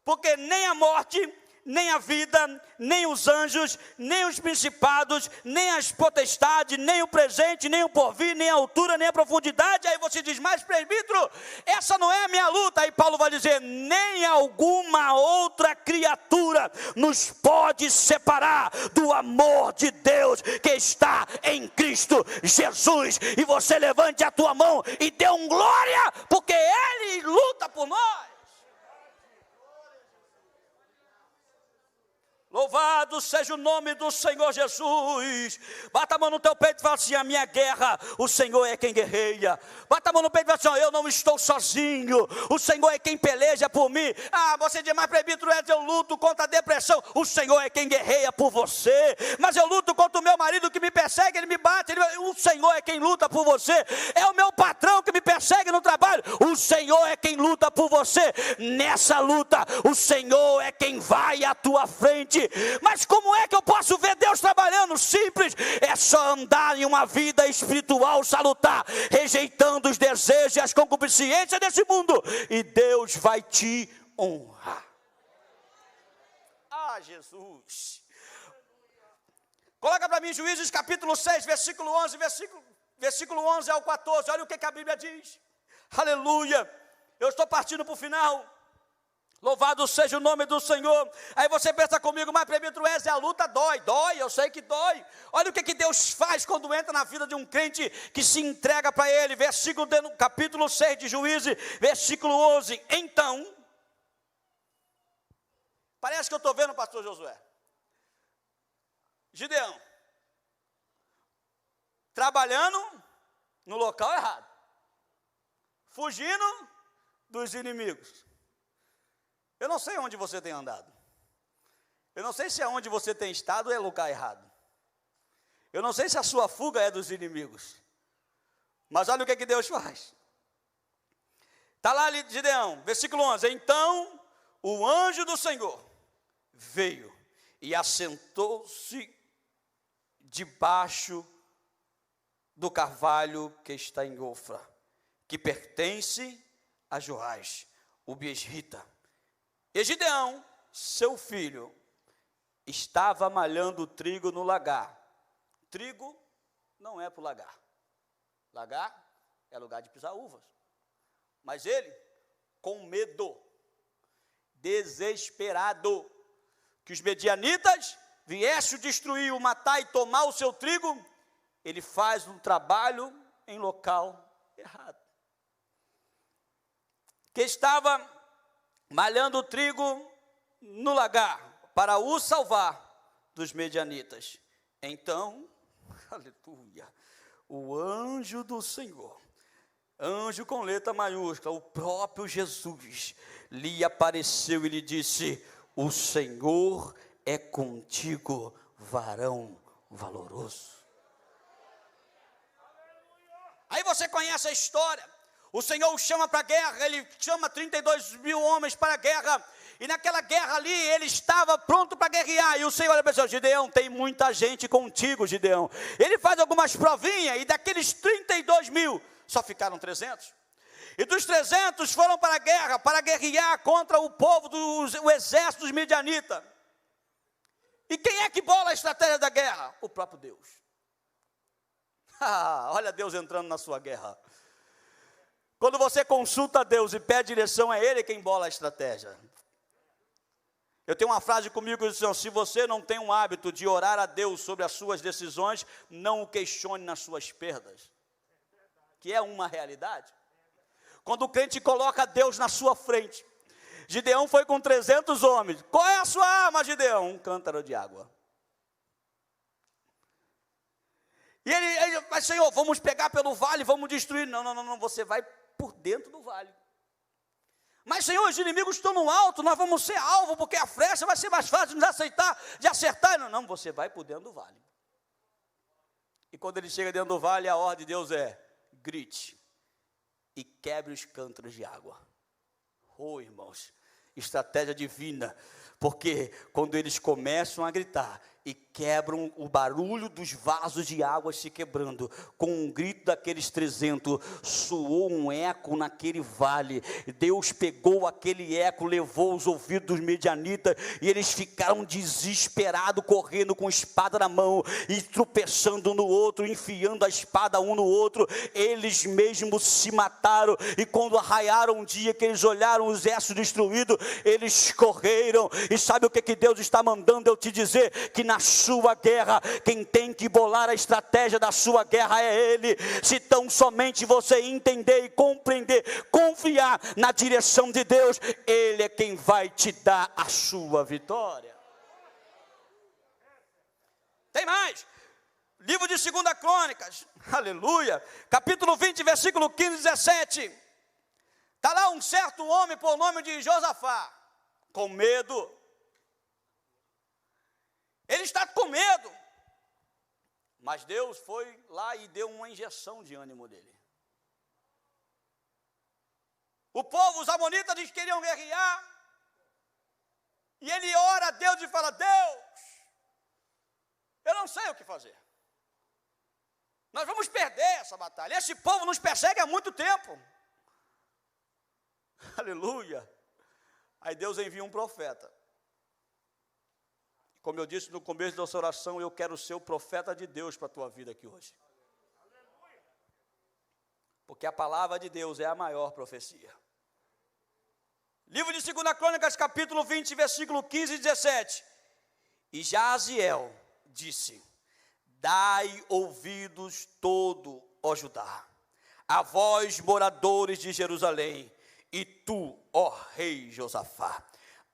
Porque nem a morte, nem a vida, nem os anjos, nem os principados, nem as potestades, nem o presente, nem o porvir, nem a altura, nem a profundidade. Aí você diz, mas presbítero, essa não é a minha luta. Aí Paulo vai dizer, nem alguma outra criatura nos pode separar do amor de Deus que está em Cristo Jesus. E você levante a tua mão e dê um glória, porque Ele luta por nós. Louvado seja o nome do Senhor Jesus. Bata a mão no teu peito e fala assim, a minha guerra, o Senhor é quem guerreia. Bata a mão no peito e fala assim, eu não estou sozinho, o Senhor é quem peleja por mim. Você diz, mas presbítero, eu luto contra a depressão. O Senhor é quem guerreia por você. Mas eu luto contra o meu marido que me persegue, ele me bate. O Senhor é quem luta por você. É o meu patrão que me persegue no trabalho. O Senhor é quem luta por você. Nessa luta, o Senhor é quem vai à tua frente. Mas como é que eu posso ver Deus trabalhando? Simples, é só andar em uma vida espiritual salutar, rejeitando os desejos e as concupiscências desse mundo, e Deus vai te honrar. Jesus. Coloca para mim Juízes capítulo 6, versículo 11, versículo 11 ao 14, olha o que a Bíblia diz. Aleluia, eu estou partindo para o final. Louvado seja o nome do Senhor. Aí você pensa comigo, mas presbítero, a luta dói, eu sei que dói. Olha o que Deus faz quando entra na vida de um crente que se entrega para Ele. Capítulo 6 de Juízes, versículo 11. Então, parece que eu estou vendo o pastor Josué. Gideão, trabalhando no local errado, fugindo dos inimigos. Eu não sei onde você tem andado. Eu não sei se aonde você tem estado é lugar errado. Eu não sei se a sua fuga é dos inimigos. Mas olha o que Deus faz. Está lá ali, Gideão, versículo 11. Então o anjo do Senhor veio e assentou-se debaixo do carvalho que está em Ofra, que pertence a Joás, o Biesrita. E Gideão, seu filho, estava malhando trigo no lagar. Trigo não é para o lagar. Lagar é lugar de pisar uvas. Mas ele, com medo, desesperado, que os medianitas viessem destruir, o matar e tomar o seu trigo, ele faz um trabalho em local errado. Que estava malhando o trigo no lagar, para o salvar dos medianitas. Então, aleluia, o anjo do Senhor, anjo com letra maiúscula, o próprio Jesus, lhe apareceu e lhe disse, o Senhor é contigo, varão valoroso. Aí você conhece a história. O Senhor o chama para a guerra, Ele chama 32 mil homens para a guerra, e naquela guerra ali, ele estava pronto para guerrear, e o Senhor pensou, Gideão, tem muita gente contigo, Gideão. Ele faz algumas provinhas, e daqueles 32 mil, só ficaram 300. E dos 300 foram para a guerra, para guerrear contra o povo, o exército dos midianitas. E quem é que bola a estratégia da guerra? O próprio Deus. Olha Deus entrando na sua guerra. Quando você consulta a Deus e pede direção, é Ele quem bola a estratégia. Eu tenho uma frase comigo que diz assim, se você não tem um hábito de orar a Deus sobre as suas decisões, não o questione nas suas perdas. Que é uma realidade. Quando o crente coloca Deus na sua frente, Gideão foi com 300 homens. Qual é a sua arma, Gideão? Um cântaro de água. E ele mas Senhor, vamos pegar pelo vale, vamos destruir. Não, você vai por dentro do vale. Mas Senhor, os inimigos estão no alto, nós vamos ser alvo, porque a flecha vai ser mais fácil de acertar. Não, você vai por dentro do vale. E quando ele chega dentro do vale, a ordem de Deus é, grite e quebre os cântaros de água. Oh, irmãos, estratégia divina, porque quando eles começam a gritar, e quebram o barulho dos vasos de água se quebrando. Com um grito daqueles 300, soou um eco naquele vale. Deus pegou aquele eco, levou os ouvidos dos medianitas, e eles ficaram desesperados, correndo com espada na mão, e tropeçando um no outro, enfiando a espada um no outro. Eles mesmos se mataram, e quando arraiaram um dia, que eles olharam o exército destruído, eles correram. E sabe o que Deus está mandando eu te dizer? Que na sua guerra, quem tem que bolar a estratégia da sua guerra é Ele. Se tão somente você entender e compreender, confiar na direção de Deus, Ele é quem vai te dar a sua vitória. Tem mais, livro de 2 Crônicas, aleluia, capítulo 20, versículo 15 e 17, está lá um certo homem por nome de Josafá, com medo. Ele está com medo, mas Deus foi lá e deu uma injeção de ânimo nele. O povo, os amonitas, eles queriam guerrear, e ele ora a Deus e fala: Deus, eu não sei o que fazer, nós vamos perder essa batalha, esse povo nos persegue há muito tempo. Aleluia. Aí Deus envia um profeta. Como eu disse no começo dessa oração, eu quero ser o profeta de Deus para a tua vida aqui hoje. Porque a palavra de Deus é a maior profecia. Livro de 2 Crônicas, capítulo 20, versículo 15 e 17. E Jaziel disse: dai ouvidos todo, ó Judá, a vós, moradores de Jerusalém, e tu, ó rei Josafá,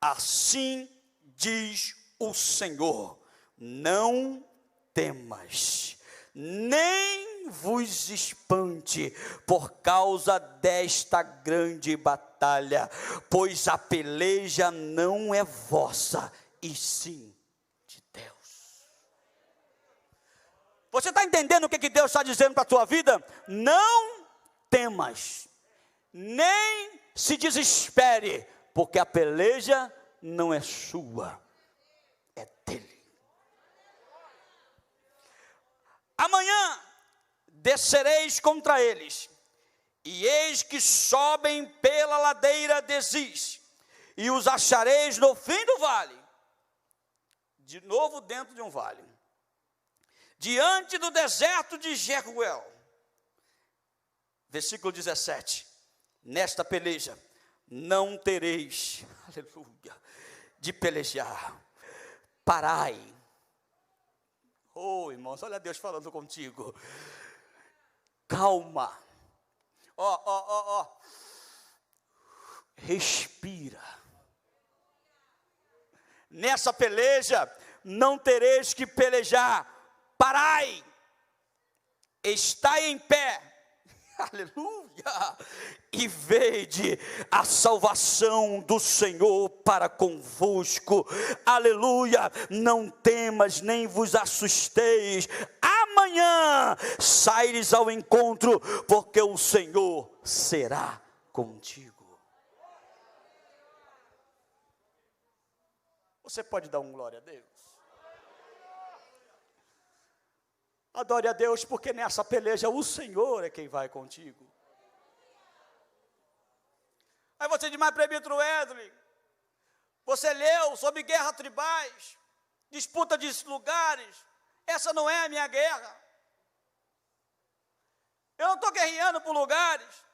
assim diz o Senhor: não temas, nem vos espante por causa desta grande batalha, pois a peleja não é vossa, e sim de Deus. Você está entendendo o que Deus está dizendo para a tua vida? Não temas, nem se desespere, porque a peleja não é sua, é dele. Amanhã descereis contra eles, e eis que sobem pela ladeira de Ziz, e os achareis no fim do vale, de novo dentro de um vale, diante do deserto de Jeruel. Versículo 17, nesta peleja não tereis, aleluia, de pelejar, parai. Oh, irmãos, olha Deus falando contigo. Calma. Respira. Nessa peleja não tereis que pelejar. Parai. Estai em pé. Aleluia, e vede a salvação do Senhor para convosco. Aleluia, não temas nem vos assusteis, amanhã saires ao encontro, porque o Senhor será contigo. Você pode dar um glória a Deus? Adore a Deus, porque nessa peleja o Senhor é quem vai contigo. Aí você diz: mas presbítero Edley, você leu sobre guerra tribais, disputa de lugares, essa não é a minha guerra. Eu não estou guerreando por lugares,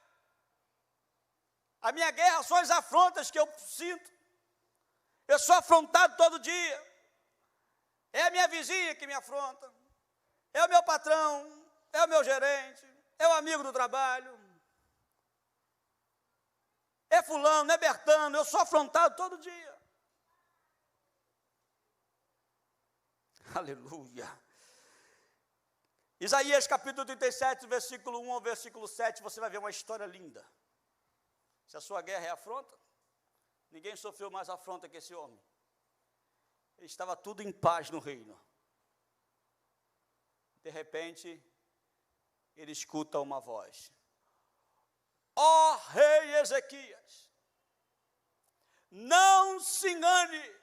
a minha guerra são as afrontas que eu sinto, eu sou afrontado todo dia, é a minha vizinha que me afronta, é o meu patrão, é o meu gerente, é o amigo do trabalho, é fulano, é Bertano, eu sou afrontado todo dia. Aleluia. Isaías capítulo 37, versículo 1 ao versículo 7, você vai ver uma história linda. Se a sua guerra é afronta, ninguém sofreu mais afronta que esse homem. Ele estava tudo em paz no reino. De repente, ele escuta uma voz: ó rei Ezequias, não se engane,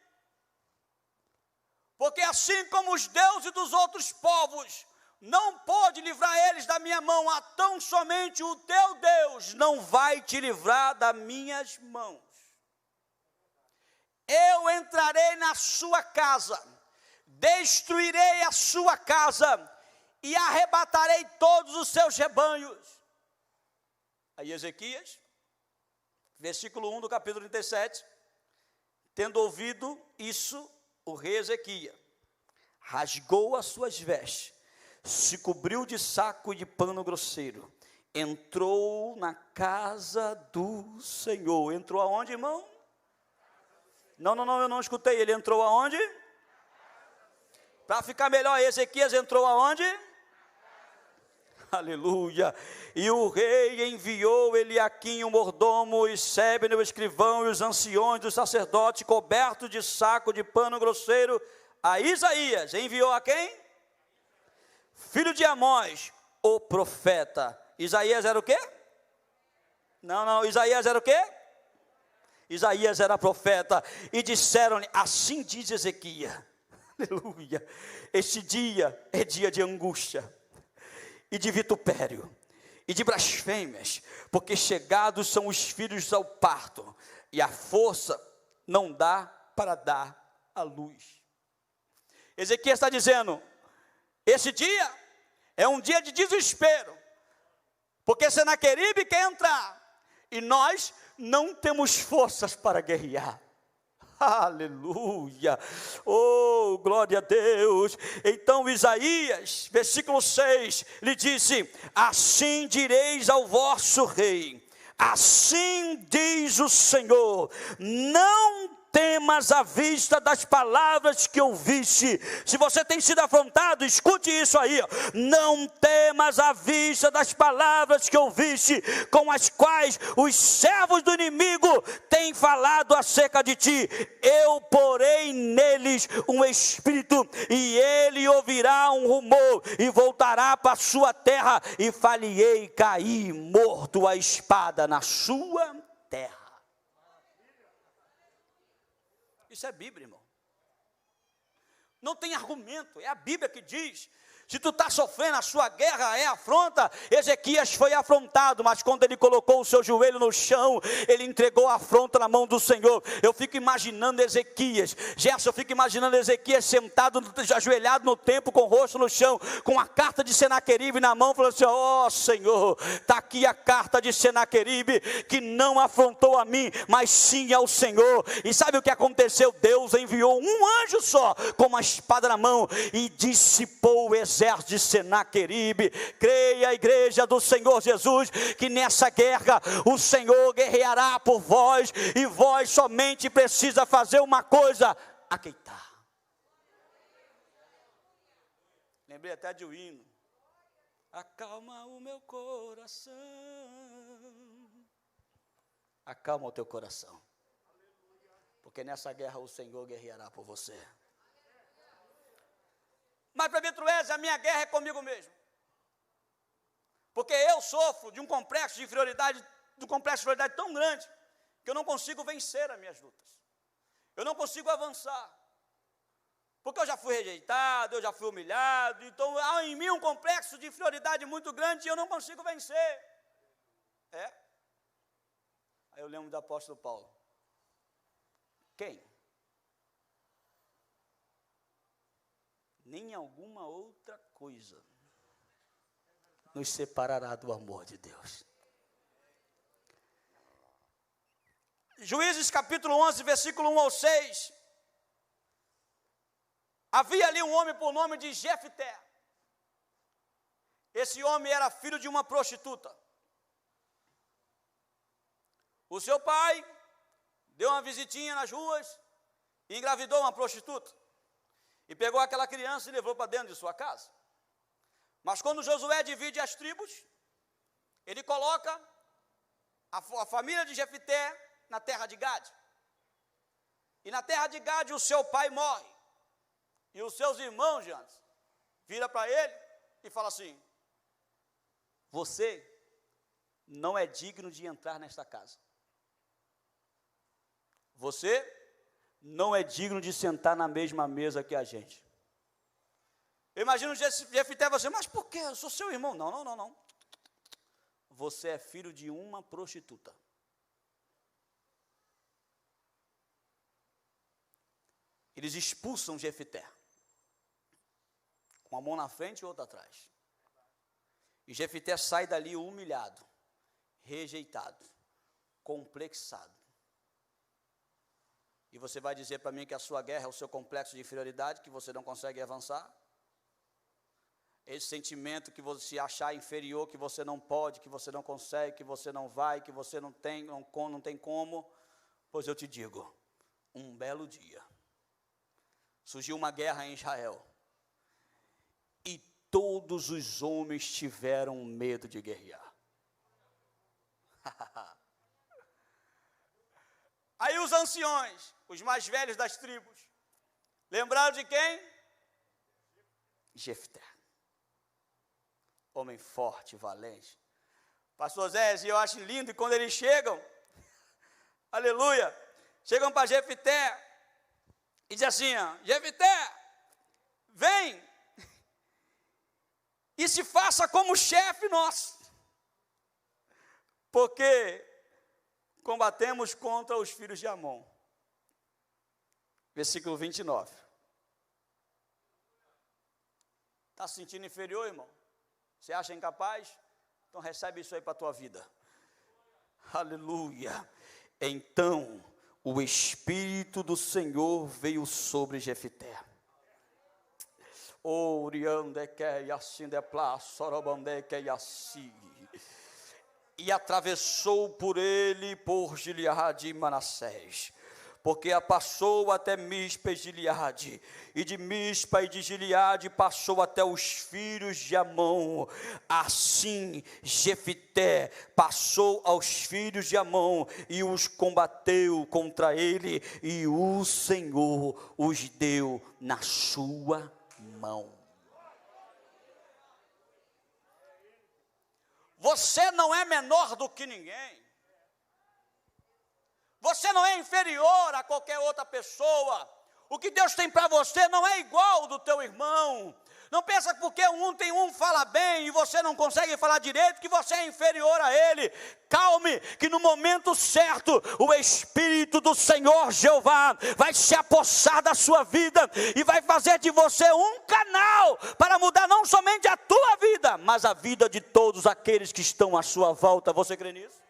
Porque assim como os deuses dos outros povos não pôde livrar eles da minha mão, tão somente o teu Deus não vai te livrar das minhas mãos. Eu entrarei na sua casa, destruirei a sua casa e arrebatarei todos os seus rebanhos. Aí Ezequias, versículo 1 do capítulo 37, tendo ouvido isso, o rei Ezequias rasgou as suas vestes, se cobriu de saco e de pano grosseiro, entrou na casa do Senhor. Entrou aonde, irmão? Não, eu não escutei. Ele entrou aonde? Para ficar melhor, Ezequias entrou aonde? Aleluia. E o rei enviou Eliaquim, o mordomo, e Sebna, o escrivão, e os anciões dos sacerdotes, cobertos de saco de pano grosseiro, a Isaías. Enviou a quem? Filho de Amós, o profeta. Isaías era o quê? Não, Isaías era o quê? Isaías era profeta. E disseram-lhe, assim diz Ezequias, aleluia, este dia é dia de angústia, e de vitupério, e de blasfêmias, porque chegados são os filhos ao parto, e a força não dá para dar a luz. Ezequias está dizendo, esse dia é um dia de desespero, porque Senaqueribe quer entrar, e nós não temos forças para guerrear. Aleluia, oh glória a Deus. Então Isaías, versículo 6, lhe disse, assim direis ao vosso rei, assim diz o Senhor, não temas à vista das palavras que ouviste. Se você tem sido afrontado, escute isso aí, não temas à vista das palavras que ouviste, com as quais os servos do inimigo têm falado acerca de ti. Eu porei neles um espírito, e ele ouvirá um rumor, e voltará para a sua terra, e far-lhe-ei cair morto a espada na sua terra. Isso é Bíblia, irmão. Não tem argumento, é a Bíblia que diz. Se tu está sofrendo a sua guerra, é afronta. Ezequias foi afrontado, mas quando ele colocou o seu joelho no chão, ele entregou a afronta na mão do Senhor. Eu fico imaginando Ezequias, Gerson, eu fico imaginando Ezequias sentado, ajoelhado no templo, com o rosto no chão, com a carta de Senaqueribe na mão, falando assim, ó Senhor, está aqui a carta de Senaqueribe, que não afrontou a mim, mas sim ao Senhor. E sabe o que aconteceu? Deus enviou um anjo só, com uma espada na mão, e dissipou o exército de Senaqueribe. Creia a igreja do Senhor Jesus, que nessa guerra o Senhor guerreará por vós, e vós somente precisa fazer uma coisa, aqueitar. Lembrei até de um hino, acalma o meu coração, acalma o teu coração, porque nessa guerra o Senhor guerreará por você. Mas para Vitruese, a minha guerra é comigo mesmo. Porque eu sofro de um complexo de inferioridade tão grande, que eu não consigo vencer as minhas lutas. Eu não consigo avançar. Porque eu já fui rejeitado, eu já fui humilhado, então há em mim um complexo de inferioridade muito grande e eu não consigo vencer. Aí eu lembro do apóstolo Paulo. Quem? Nem alguma outra coisa nos separará do amor de Deus. Juízes capítulo 11, versículo 1 ao 6. Havia ali um homem por nome de Jefté. Esse homem era filho de uma prostituta. O seu pai deu uma visitinha nas ruas e engravidou uma prostituta. E pegou aquela criança e levou para dentro de sua casa. Mas quando Josué divide as tribos, ele coloca a família de Jefté na terra de Gade. E na terra de Gade o seu pai morre. E os seus irmãos, Jantes, vira para ele e fala assim, você não é digno de entrar nesta casa. Você não é digno de sentar na mesma mesa que a gente. Eu imagino Jefité você, mas por quê? Eu sou seu irmão. Não. Você é filho de uma prostituta. Eles expulsam Jefité, com a mão na frente e outra atrás. E Jefité sai dali humilhado, rejeitado, complexado. E você vai dizer para mim que a sua guerra é o seu complexo de inferioridade, que você não consegue avançar? Esse sentimento que você achar inferior, que você não pode, que você não consegue, que você não vai, que você não tem como? Pois eu te digo, um belo dia, surgiu uma guerra em Israel, e todos os homens tiveram medo de guerrear. Aí os anciões, os mais velhos das tribos, lembraram de quem? Jefté. Homem forte, valente. Pastor Zé, eu acho lindo, e quando eles chegam, aleluia, chegam para Jefté, e diz assim, Jefté, vem, e se faça como chefe nosso, porque combatemos contra os filhos de Amon. Versículo 29. Está se sentindo inferior, irmão? Você acha incapaz? Então recebe isso aí para a tua vida. Aleluia. Então, o Espírito do Senhor veio sobre Jefté. E atravessou por ele, por Gileade e Manassés, porque a passou até Mispa e Gileade, e de Mispa e de Gileade passou até os filhos de Amon. Assim Jefté passou aos filhos de Amon e os combateu contra ele, e o Senhor os deu na sua mão. Você não é menor do que ninguém. Você não é inferior a qualquer outra pessoa. O que Deus tem para você não é igual ao do teu irmão. Não pensa que porque um fala bem e você não consegue falar direito, que você é inferior a ele. Calme, que no momento certo, o Espírito do Senhor Jeová vai se apossar da sua vida e vai fazer de você um canal para mudar não somente a tua vida, mas a vida de todos aqueles que estão à sua volta. Você crê nisso?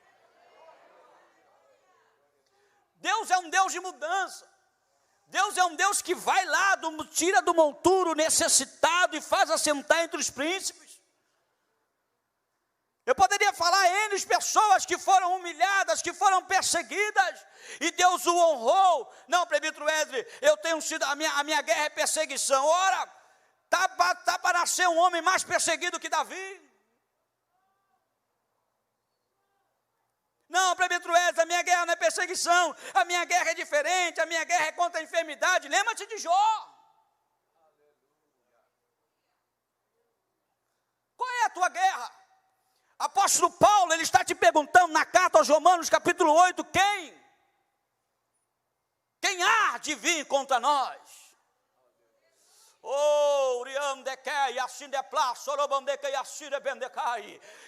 Deus é um Deus de mudança. Deus é um Deus que vai lá, tira do monturo necessitado e faz assentar entre os príncipes. Eu poderia falar N pessoas que foram humilhadas, que foram perseguidas, e Deus o honrou. Não, presbítero Edre, eu tenho sido, a minha guerra é perseguição. Ora, tá para nascer um homem mais perseguido que Davi. Não, presbítero Edre, a minha guerra não é perseguição, a minha guerra é diferente, a minha guerra é contra a enfermidade. Lembra-te de Jó. Qual é a tua guerra? Apóstolo Paulo, ele está te perguntando na carta aos Romanos, capítulo 8, quem há de vir contra nós?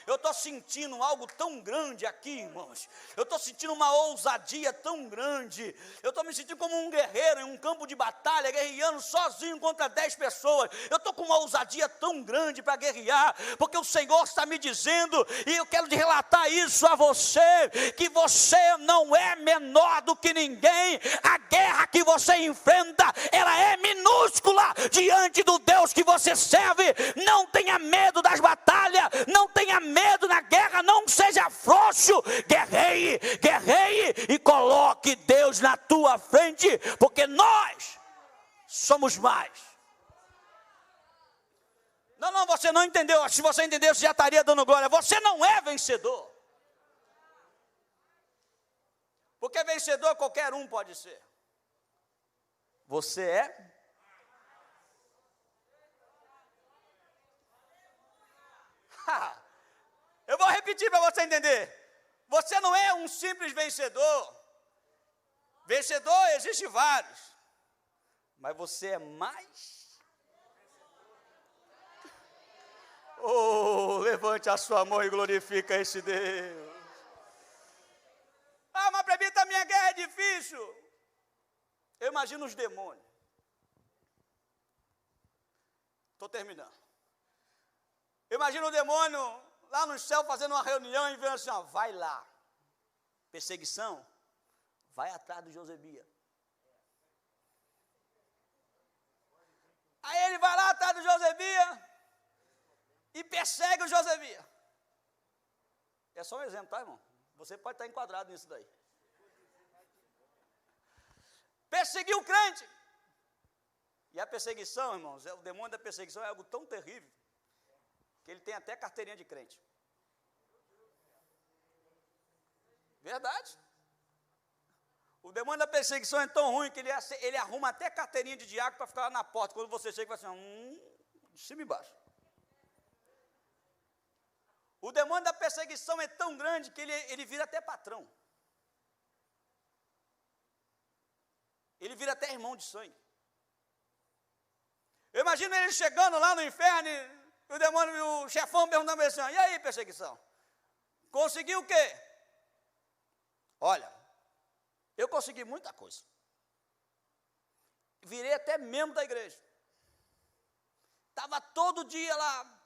Eu estou sentindo algo tão grande aqui, irmãos. Eu estou sentindo uma ousadia tão grande. Eu estou me sentindo como um guerreiro em um campo de batalha, guerreando sozinho contra 10 pessoas. Eu estou com uma ousadia tão grande para guerrear, porque o Senhor está me dizendo, e eu quero relatar isso a você, que você não é menor do que ninguém. A guerra que você enfrenta, ela é minúscula diante do Deus que você serve. Não tenha medo das batalhas, não tenha medo na guerra, não seja frouxo, guerreie e coloque Deus na tua frente, porque nós somos mais. Não, você não entendeu. Se você entendeu, você já estaria dando glória. Você não é vencedor, porque vencedor qualquer um pode ser. Você é. Eu vou repetir para você entender. Você não é um simples vencedor. Vencedor existe vários, mas você é mais. Oh, levante a sua mão e glorifica esse Deus. Ah, mas para mim a minha guerra é difícil. Eu imagino os demônios. Estou terminando. Eu imagino o demônio lá no céu fazendo uma reunião e vendo assim, ó, vai lá. Perseguição, vai atrás do Josebia. Aí ele vai lá atrás do Josebia e persegue o Josebia. É só um exemplo, tá, irmão? Você pode estar enquadrado nisso daí. Perseguiu o crente. E a perseguição, irmãos, o demônio da perseguição é algo tão terrível que ele tem até carteirinha de crente. Verdade. O demônio da perseguição é tão ruim que ele arruma até carteirinha de diácono para ficar lá na porta. Quando você chega, vai assim, de cima e embaixo. O demônio da perseguição é tão grande que ele vira até patrão. Ele vira até irmão de sangue. Eu imagino ele chegando lá no inferno e o demônio, o chefão perguntando assim, e aí, perseguição? Conseguiu o quê? Olha, eu consegui muita coisa. Virei até membro da igreja. Estava todo dia lá,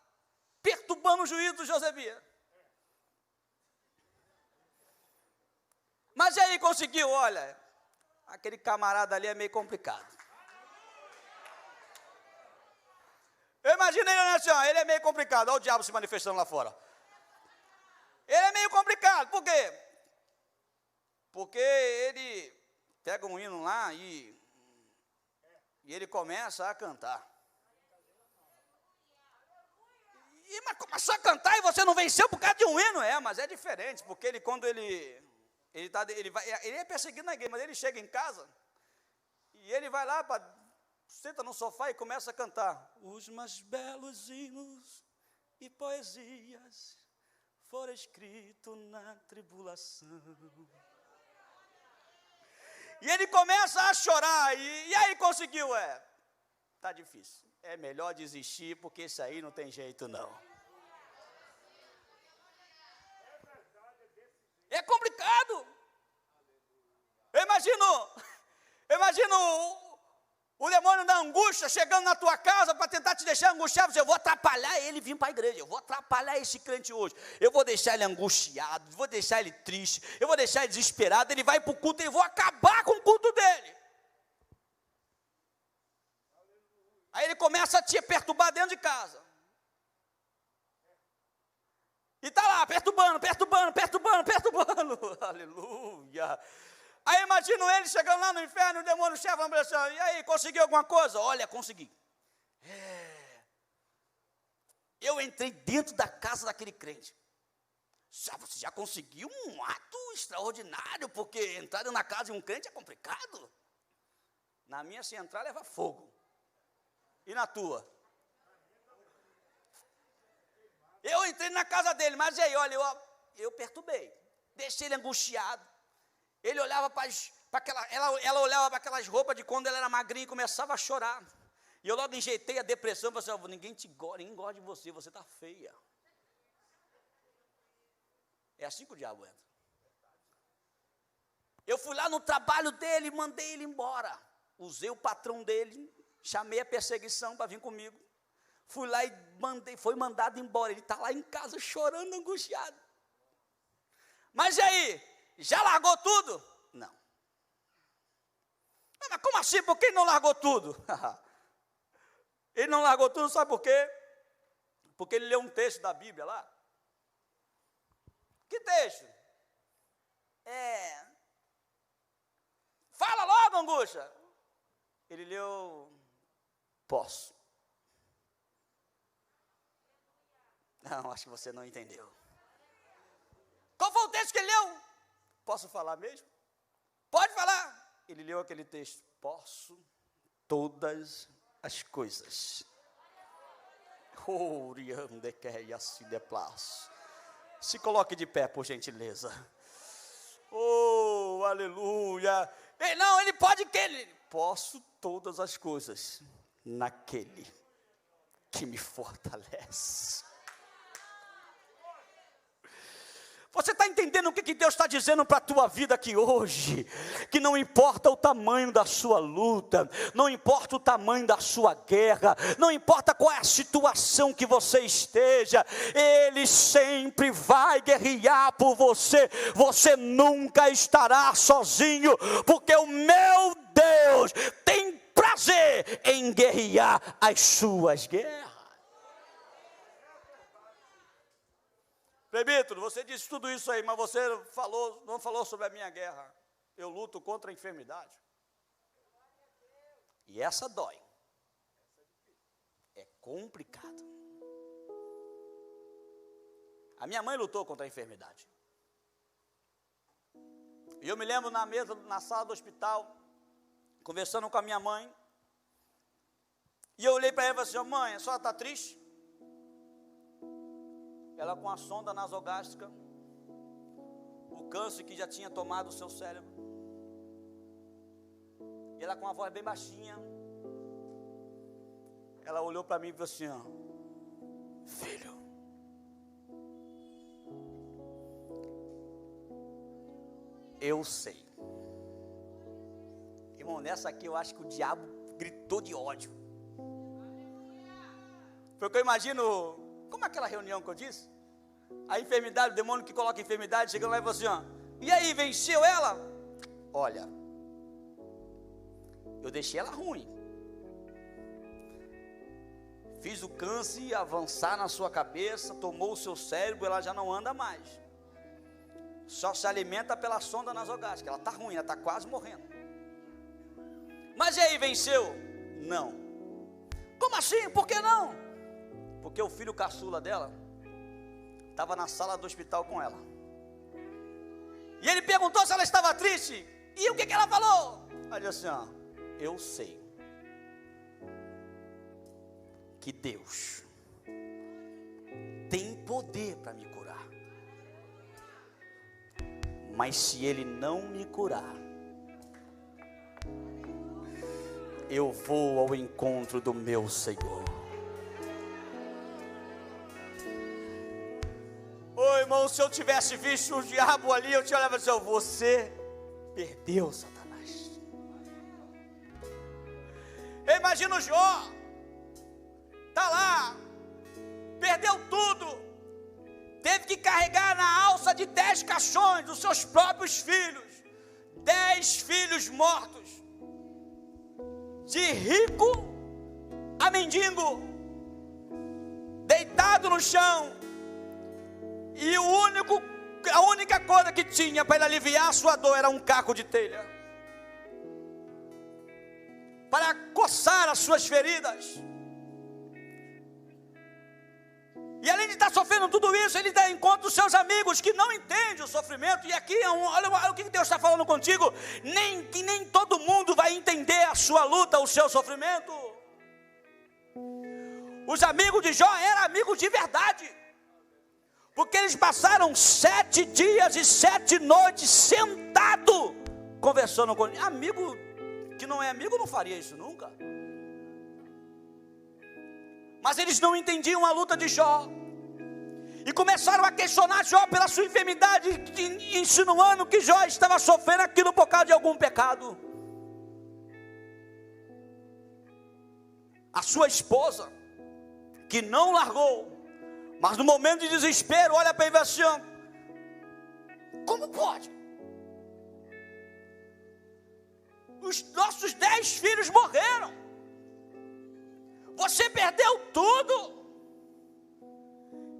perturbando o juízo do Josebia. Mas e aí, conseguiu? Olha, aquele camarada ali é meio complicado. Eu imagino ele assim, ó, ele é meio complicado. Olha o diabo se manifestando lá fora. Ele é meio complicado, por quê? Porque ele pega um hino lá e ele começa a cantar. Mas começou a cantar e você não venceu por causa de um hino? É, mas é diferente, porque ele é perseguido na igreja, mas ele chega em casa e ele vai lá, senta no sofá e começa a cantar. Os mais belos hinos e poesias foram escritos na tribulação. E ele começa a chorar, e aí conseguiu, tá difícil, é melhor desistir, porque isso aí não tem jeito não. É complicado. Eu imagino o demônio da angústia chegando na tua casa para tentar te deixar angustiado. Eu vou atrapalhar ele vir para a igreja, eu vou atrapalhar esse crente hoje, eu vou deixar ele angustiado, vou deixar ele triste, eu vou deixar ele desesperado, ele vai para o culto e eu vou acabar com o culto dele. Aí ele começa a te perturbar dentro de casa. E está lá, perturbando. Aleluia. Aí imagino ele chegando lá no inferno, o demônio chefe falando assim, e aí, conseguiu alguma coisa? Olha, consegui. Eu entrei dentro da casa daquele crente. Você já conseguiu um ato extraordinário, porque entrar na casa de um crente é complicado. Na minha, se entrar, leva fogo. E na tua? Eu entrei na casa dele, mas e aí, olha, eu perturbei. Deixei ele angustiado. Ele olhava para ela olhava para aquelas roupas de quando ela era magrinha e começava a chorar. E eu logo enjeitei a depressão, falei assim, ninguém gosta de você está feia. É assim que o diabo entra. Eu fui lá no trabalho dele, mandei ele embora. Usei o patrão dele, chamei a perseguição para vir comigo. Fui lá e foi mandado embora. Ele está lá em casa chorando, angustiado. Mas e aí? Já largou tudo? Não. Mas como assim? Por que ele não largou tudo? Ele não largou tudo, sabe por quê? Porque ele leu um texto da Bíblia lá. Que texto? Fala logo, angústia. Ele leu, posso. Não, acho que você não entendeu. Qual foi o texto que ele leu? Posso falar mesmo? Pode falar. Ele leu aquele texto. Posso todas as coisas. Se coloque de pé, por gentileza. Oh, aleluia. Não, ele pode que ele. Posso todas as coisas naquele que me fortalece. Você está entendendo o que Deus está dizendo para a tua vida aqui hoje? Que não importa o tamanho da sua luta, não importa o tamanho da sua guerra, não importa qual é a situação que você esteja, Ele sempre vai guerrear por você. Você nunca estará sozinho, porque o meu Deus tem prazer em guerrear as suas guerras. Presbítero, você disse tudo isso aí, mas você não falou sobre a minha guerra. Eu luto contra a enfermidade. E essa dói. É complicado. A minha mãe lutou contra a enfermidade. E eu me lembro na sala do hospital, conversando com a minha mãe. E eu olhei para ela e falei assim: mãe, a senhora está triste? Ela com a sonda nasogástrica, o câncer que já tinha tomado o seu cérebro. E ela com uma voz bem baixinha, ela olhou para mim e falou assim: filho, eu sei. Irmão, nessa aqui eu acho que o diabo gritou de ódio. Porque eu imagino, como aquela reunião que eu disse? A enfermidade, o demônio que coloca enfermidade, chegando lá e falou assim: e aí, venceu ela? Olha, eu deixei ela ruim. Fiz o câncer avançar na sua cabeça, tomou o seu cérebro, ela já não anda mais. Só se alimenta pela sonda nasogástrica. Ela está ruim, ela está quase morrendo. Mas e aí, venceu? Não. Como assim? Por que não? Porque o filho caçula dela estava na sala do hospital com ela. E ele perguntou se ela estava triste. E o que ela falou? Ela disse assim: eu sei que Deus tem poder para me curar. Mas se Ele não me curar, eu vou ao encontro do meu Senhor. Irmão, se eu tivesse visto o diabo ali, eu te olhava e disse: você perdeu, Satanás. Eu imagino Jó, está lá, perdeu tudo, teve que carregar na alça de 10 caixões os seus próprios filhos, 10 filhos mortos, de rico a mendigo, deitado no chão. E a única coisa que tinha para ele aliviar a sua dor era um caco de telha, para coçar as suas feridas. E além de estar sofrendo tudo isso, ele dá encontro dos seus amigos que não entendem o sofrimento. E aqui, olha o que Deus está falando contigo: nem todo mundo vai entender a sua luta, o seu sofrimento. Os amigos de Jó eram amigos de verdade, porque eles passaram 7 dias e 7 noites sentado conversando com ele. Amigo que não é amigo não faria isso nunca. Mas eles não entendiam a luta de Jó, e começaram a questionar Jó pela sua enfermidade, insinuando que Jó estava sofrendo aquilo por causa de algum pecado. A sua esposa, que não largou, mas no momento de desespero, olha para ele e diz assim: como pode? Os nossos 10 filhos morreram, você perdeu tudo,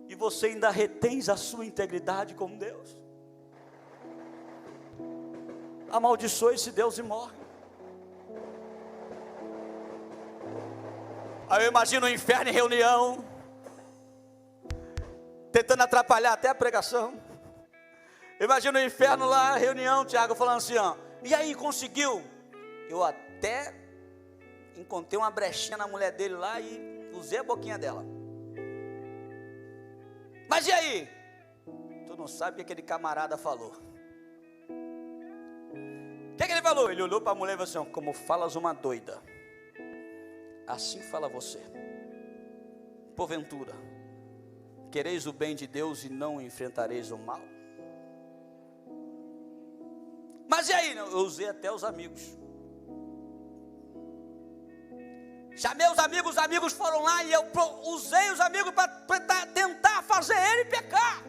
e você ainda retens a sua integridade com Deus. Amaldiçoe esse Deus e morre. Aí eu imagino o inferno em reunião, tentando atrapalhar até a pregação. Eu imagino o inferno lá, reunião, Tiago falando assim: e aí, conseguiu? Eu até encontrei uma brechinha na mulher dele lá e usei a boquinha dela. Mas e aí? Tu não sabe o que aquele camarada falou. O que ele ele falou? Ele olhou para a mulher e falou assim: como falas uma doida, assim fala você. Porventura, quereis o bem de Deus e não enfrentareis o mal? Mas e aí? Eu usei até os amigos. Chamei os amigos foram lá e eu usei os amigos para tentar fazer ele pecar.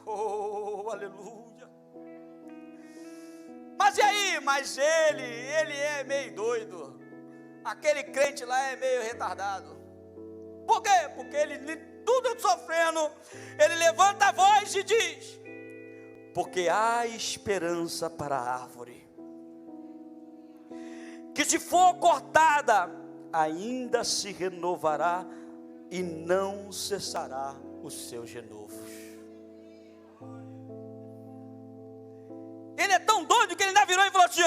Oh, aleluia. Mas e aí? Mas ele é meio doido. Aquele crente lá é meio retardado. Por quê? Porque ele, tudo sofrendo, ele levanta a voz e diz: porque há esperança para a árvore, que se for cortada, ainda se renovará e não cessará os seus renovos. Ele é tão doido que ele ainda virou e falou assim: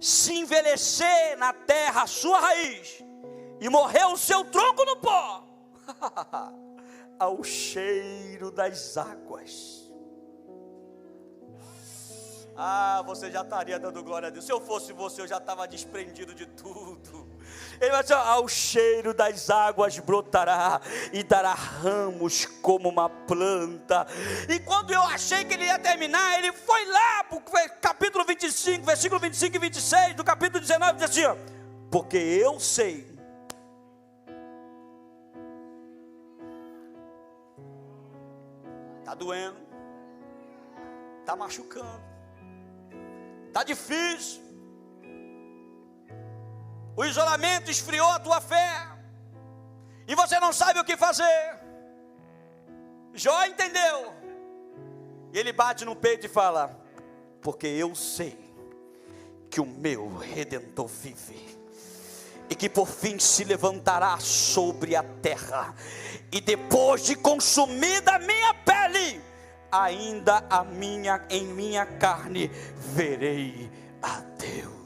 se envelhecer na terra a sua raiz, e morrer o seu tronco no pó, ao cheiro das águas. Ah, você já estaria dando glória a Deus. Se eu fosse você, eu já estava desprendido de tudo. Ele vai dizer: ao cheiro das águas brotará e dará ramos como uma planta. E quando eu achei que ele ia terminar, ele foi lá para o capítulo 25, versículo 25 e 26 do capítulo 19, diz assim: porque eu sei está doendo, está machucando, está difícil, o isolamento esfriou a tua fé, e você não sabe o que fazer. Jó entendeu, e ele bate no peito e fala: porque eu sei que o meu Redentor vive, e que por fim se levantará sobre a terra, e depois de consumida a minha pele, ainda em minha carne verei a Deus.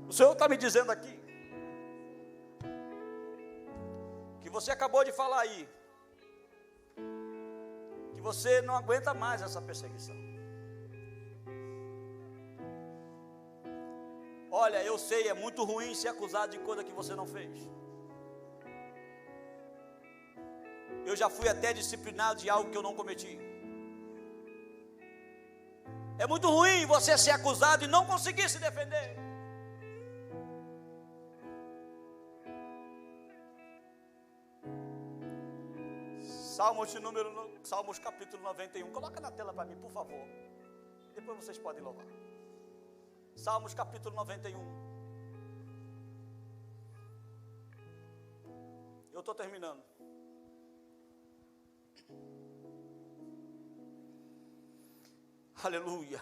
O Senhor está me dizendo aqui que você acabou de falar aí que você não aguenta mais essa perseguição. Olha, eu sei, é muito ruim ser acusado de coisa que você não fez. Eu já fui até disciplinado de algo que eu não cometi. É muito ruim você ser acusado e não conseguir se defender. Salmos capítulo 91, coloca na tela para mim, por favor, depois vocês podem louvar. Salmos capítulo 91, eu estou terminando. Aleluia.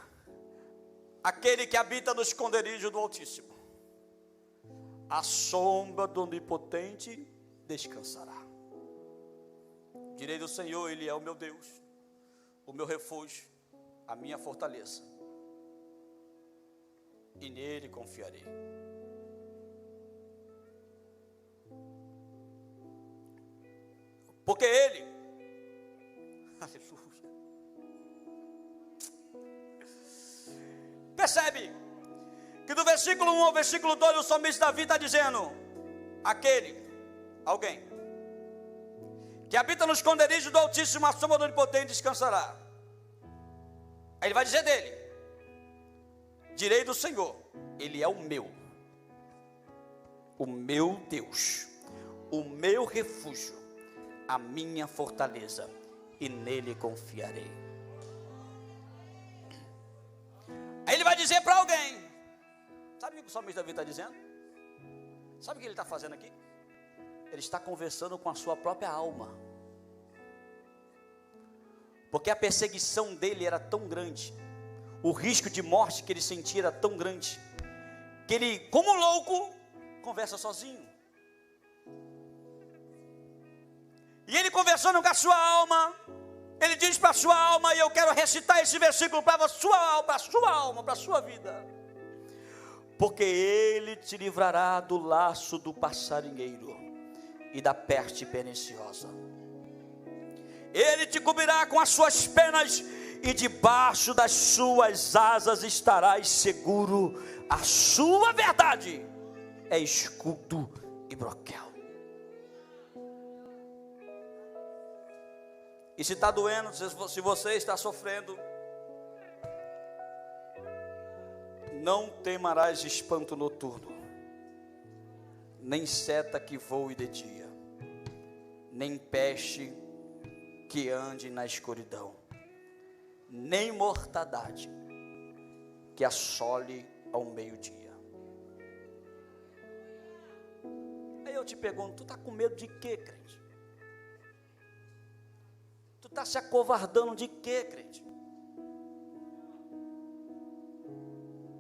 Aquele que habita no esconderijo do Altíssimo, à sombra do Onipotente descansará. Direi do Senhor: Ele é o meu Deus, o meu refúgio, a minha fortaleza, e nele confiarei. Porque Ele, aleluia, percebe que do versículo 1 ao versículo 2 o salmista Davi está dizendo: alguém que habita no esconderijo do Altíssimo, à sombra do Onipotente descansará. Aí ele vai dizer dele: direi do Senhor, Ele é o meu Deus, o meu refúgio, a minha fortaleza, e nele confiarei. Aí ele vai dizer para alguém, sabe o que o salmista Davi está dizendo? Sabe o que ele está fazendo aqui? Ele está conversando com a sua própria alma, porque a perseguição dele era tão grande, o risco de morte que ele sentia era tão grande, que ele, como louco, conversa sozinho. E ele conversando com a sua alma, Ele diz para a sua alma, e eu quero recitar esse versículo para a sua alma, para a sua vida. Porque Ele te livrará do laço do passarinheiro e da peste perniciosa. Ele te cobrirá com as suas penas e debaixo das suas asas estarás seguro. A sua verdade é escudo e broquel. E se está doendo, se você está sofrendo, não temerás espanto noturno, nem seta que voe de dia, nem peste que ande na escuridão, nem mortandade que assole ao meio-dia. Aí eu te pergunto, tu está com medo de quê, crente? Tu está se acovardando de quê, crente?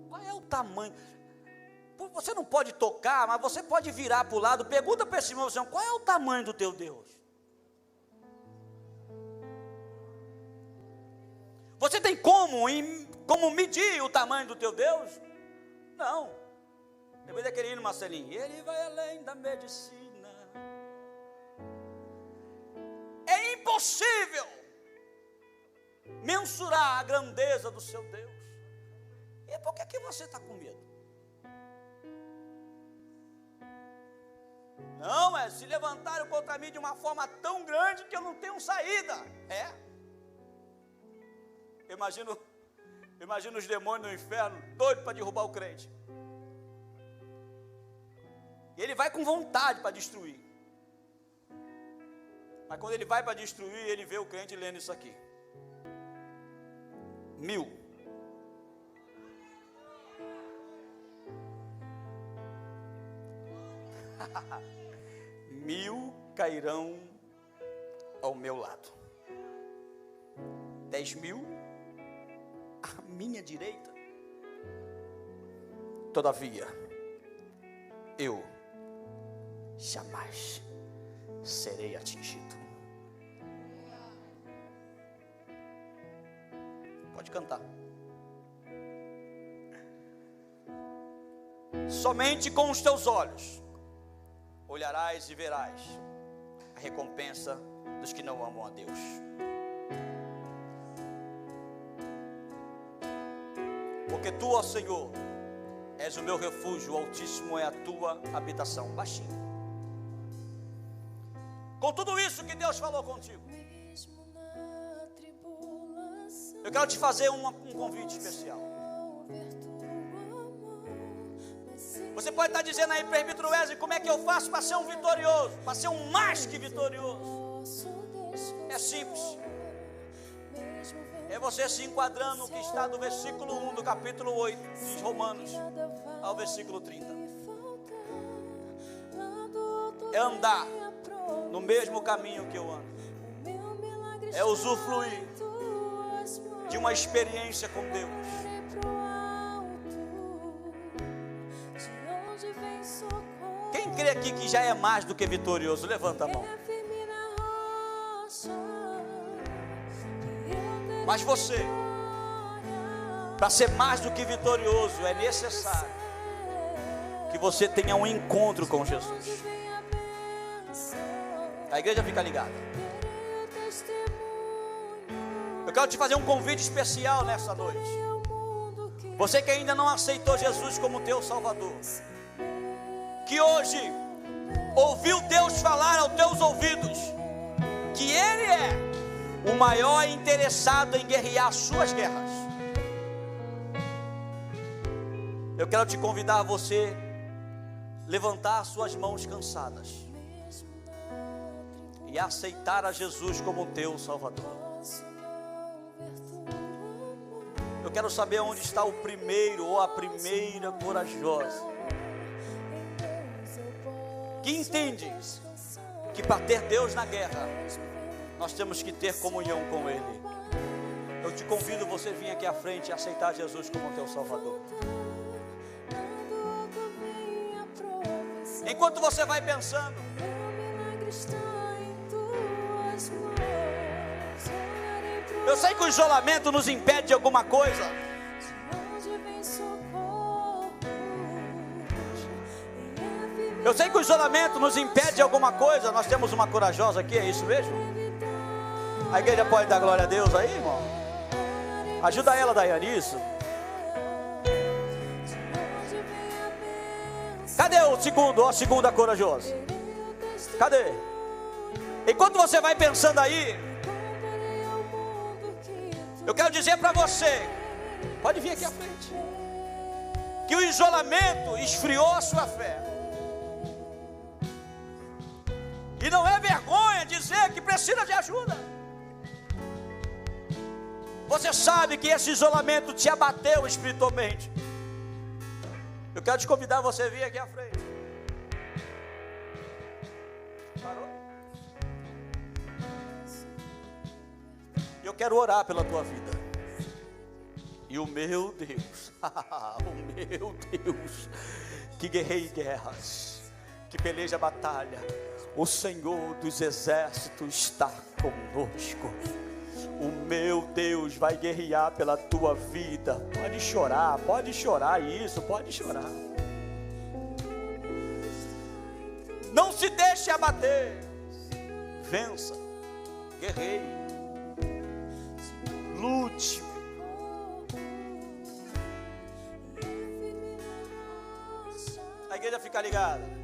Qual é o tamanho? Você não pode tocar, mas você pode virar para o lado. Pergunta para esse irmão, qual é o tamanho do teu Deus? Você tem como medir o tamanho do teu Deus? Não. Depois daquele hino, Marcelinho, ele vai além da medicina. É impossível mensurar a grandeza do seu Deus. E por que você está com medo? Não, se levantaram contra mim de uma forma tão grande que eu não tenho saída. Imagino os demônios no inferno, doidos para derrubar o crente. E ele vai com vontade para destruir. Mas quando ele vai para destruir, ele vê o crente lendo isso aqui. 1000. Mil cairão ao meu lado, 10.000 à minha direita, todavia eu jamais serei atingido. Pode cantar. Somente com os teus olhos olharás e verás a recompensa dos que não amam a Deus. Porque tu, ó Senhor, és o meu refúgio, o Altíssimo é a tua habitação. Baixinho. Com tudo isso que Deus falou contigo, eu quero te fazer um convite especial. Você pode estar dizendo aí, presbítero Wesley, como é que eu faço para ser um vitorioso? Para ser um mais que vitorioso? É simples. É você se enquadrando no que está do versículo 1 do capítulo 8 de Romanos ao versículo 30. É andar no mesmo caminho que eu ando. É usufruir de uma experiência com Deus. Quem crê aqui que já é mais do que vitorioso? Levanta a mão. Mas você, para ser mais do que vitorioso, é necessário que você tenha um encontro com Jesus. A igreja fica ligada. Eu quero te fazer um convite especial nessa noite. Você que ainda não aceitou Jesus como teu Salvador, que hoje ouviu Deus falar aos teus ouvidos que Ele é o maior interessado em guerrear suas guerras. Eu quero te convidar a você levantar suas mãos cansadas e aceitar a Jesus como teu Salvador. Eu quero saber onde está o primeiro ou a primeira corajosa que entende que para ter Deus na guerra nós temos que ter comunhão com Ele. Eu te convido você vir aqui à frente e aceitar Jesus como teu Salvador. Enquanto você vai pensando, Eu sei que o isolamento nos impede de alguma coisa. Eu sei que o isolamento nos impede de alguma coisa. Nós temos uma corajosa aqui, é isso mesmo? A igreja pode dar glória a Deus aí, irmão? Ajuda ela, Daiane, isso. Cadê o segundo, a segunda corajosa? Cadê? Enquanto você vai pensando aí, eu quero dizer para você, pode vir aqui à frente, que o isolamento esfriou a sua fé. E não é vergonha dizer que precisa de ajuda. Você sabe que esse isolamento te abateu espiritualmente. Eu quero te convidar a você vir aqui à frente. Parou? Eu quero orar pela tua vida. E o meu Deus, o meu Deus, que guerreia guerras, que peleja batalha, o Senhor dos exércitos está conosco. O meu Deus vai guerrear pela tua vida. Pode chorar isso, pode chorar. Não se deixe abater. Vença, guerreie, lute. A igreja fica ligada.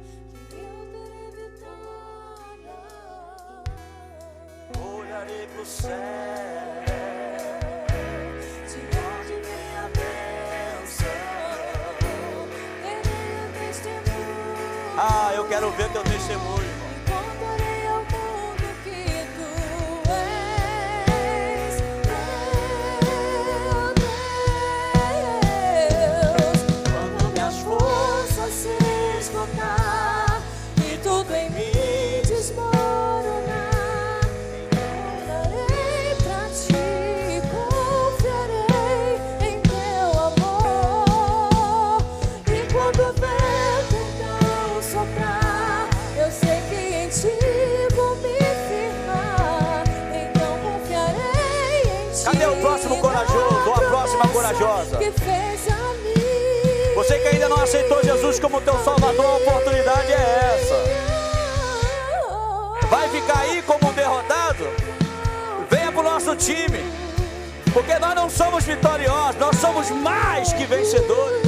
Olharei para o céu, de onde vem a bênção. Ah, eu quero ver teu testemunho, irmão. Contarei ao mundo que tu és meu Deus. Quando minhas forças se esgotar e tudo em mim desmoronar, corajoso ou a próxima corajosa. Você que ainda não aceitou Jesus como teu Salvador, a oportunidade é essa. Vai ficar aí como um derrotado? Venha para o nosso time, porque nós não somos vitoriosos, nós somos mais que vencedores.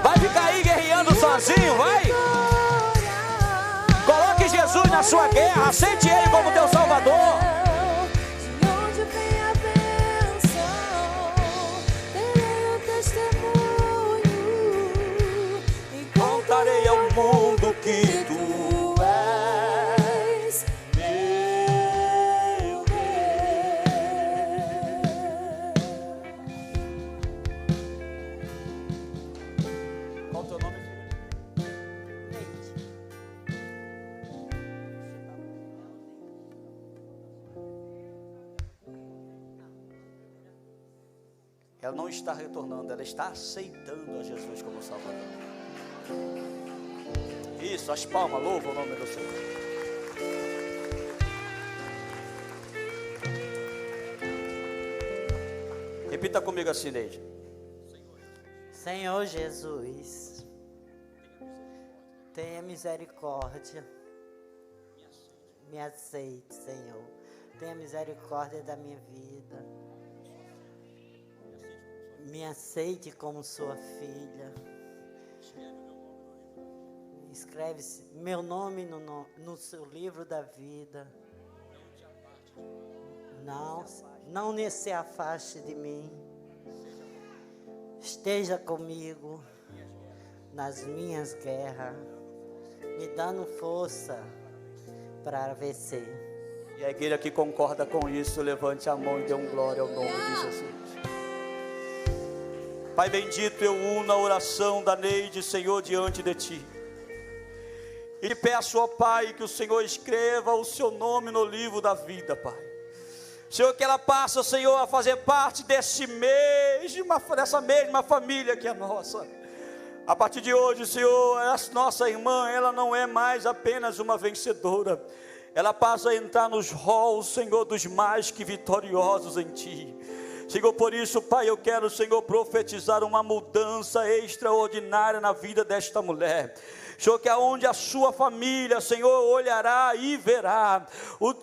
Vai ficar aí guerreando sozinho, vai? Coloque Jesus na sua guerra, aceite Ele como teu Salvador. Contarei ao mundo que tu és meu Deus. Qual o teu nome, filho? Ela não está retornando, ela está aceitando a Jesus como Salvador. Isso, as palmas, louva o nome do Senhor. Repita comigo assim, Neide. Senhor Jesus, tenha misericórdia, me aceite, Senhor, tenha misericórdia da minha vida, me aceite como sua filha. Escreve meu nome no seu livro da vida. Não se afaste de mim. Esteja comigo nas minhas guerras, me dando força para vencer. E a igreja que concorda com isso, levante a mão e dê glória ao nome de Jesus. Pai bendito, eu uno a oração da Neide, Senhor, diante de Ti. E lhe peço, ó Pai, que o Senhor escreva o seu nome no livro da vida, Pai. Senhor, que ela passe, Senhor, a fazer parte dessa mesma família que é nossa. A partir de hoje, Senhor, essa nossa irmã, ela não é mais apenas uma vencedora. ela passa a entrar nos halls, Senhor, dos mais que vitoriosos em Ti. Senhor, por isso, Pai, eu quero, Senhor, profetizar uma mudança extraordinária na vida desta mulher. Senhor, que aonde a sua família, Senhor, olhará e verá,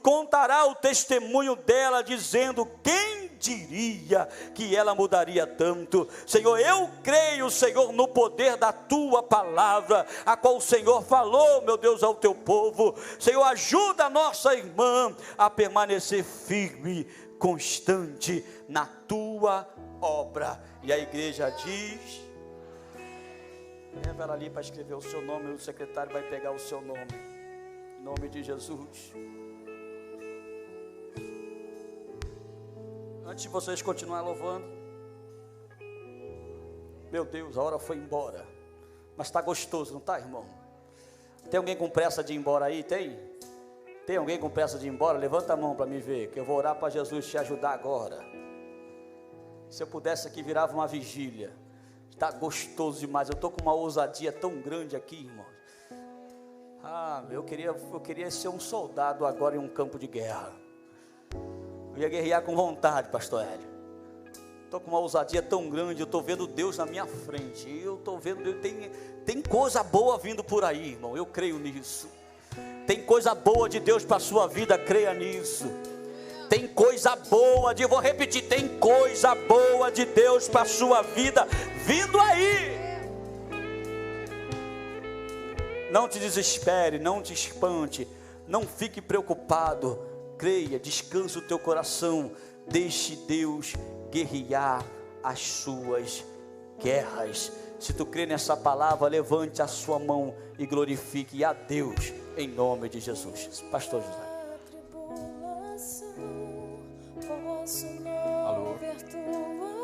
contará o testemunho dela, dizendo: quem diria que ela mudaria tanto? Senhor, eu creio, Senhor, no poder da Tua palavra, a qual o Senhor falou, meu Deus, ao Teu povo. Senhor, ajuda a nossa irmã a permanecer firme, constante na Tua obra. E a igreja diz: leva ela ali para escrever o seu nome, o secretário vai pegar o seu nome, em nome de Jesus. Antes de vocês continuarem louvando, meu Deus, a hora foi embora, mas está gostoso, não está, irmão? Tem alguém com pressa de ir embora aí? Tem alguém com pressa de ir embora? Levanta a mão para me ver, que eu vou orar para Jesus te ajudar agora. Se eu pudesse aqui, virava uma vigília. Está gostoso demais, eu estou com uma ousadia tão grande aqui, irmãos. Eu queria ser um soldado agora em um campo de guerra. Eu ia guerrear com vontade, pastor Hélio. Estou com uma ousadia tão grande, eu estou vendo Deus na minha frente. Eu estou vendo Deus, tem coisa boa vindo por aí, irmão, eu creio nisso. Tem coisa boa de Deus para a sua vida, creia nisso. Tem coisa boa, vou repetir, tem coisa boa de Deus para a sua vida vindo aí. Não te desespere, não te espante, não fique preocupado. Creia, descansa o teu coração, deixe Deus guerrear as suas guerras. Se tu crê nessa palavra, levante a sua mão e glorifique a Deus em nome de Jesus. Pastor José. Alô.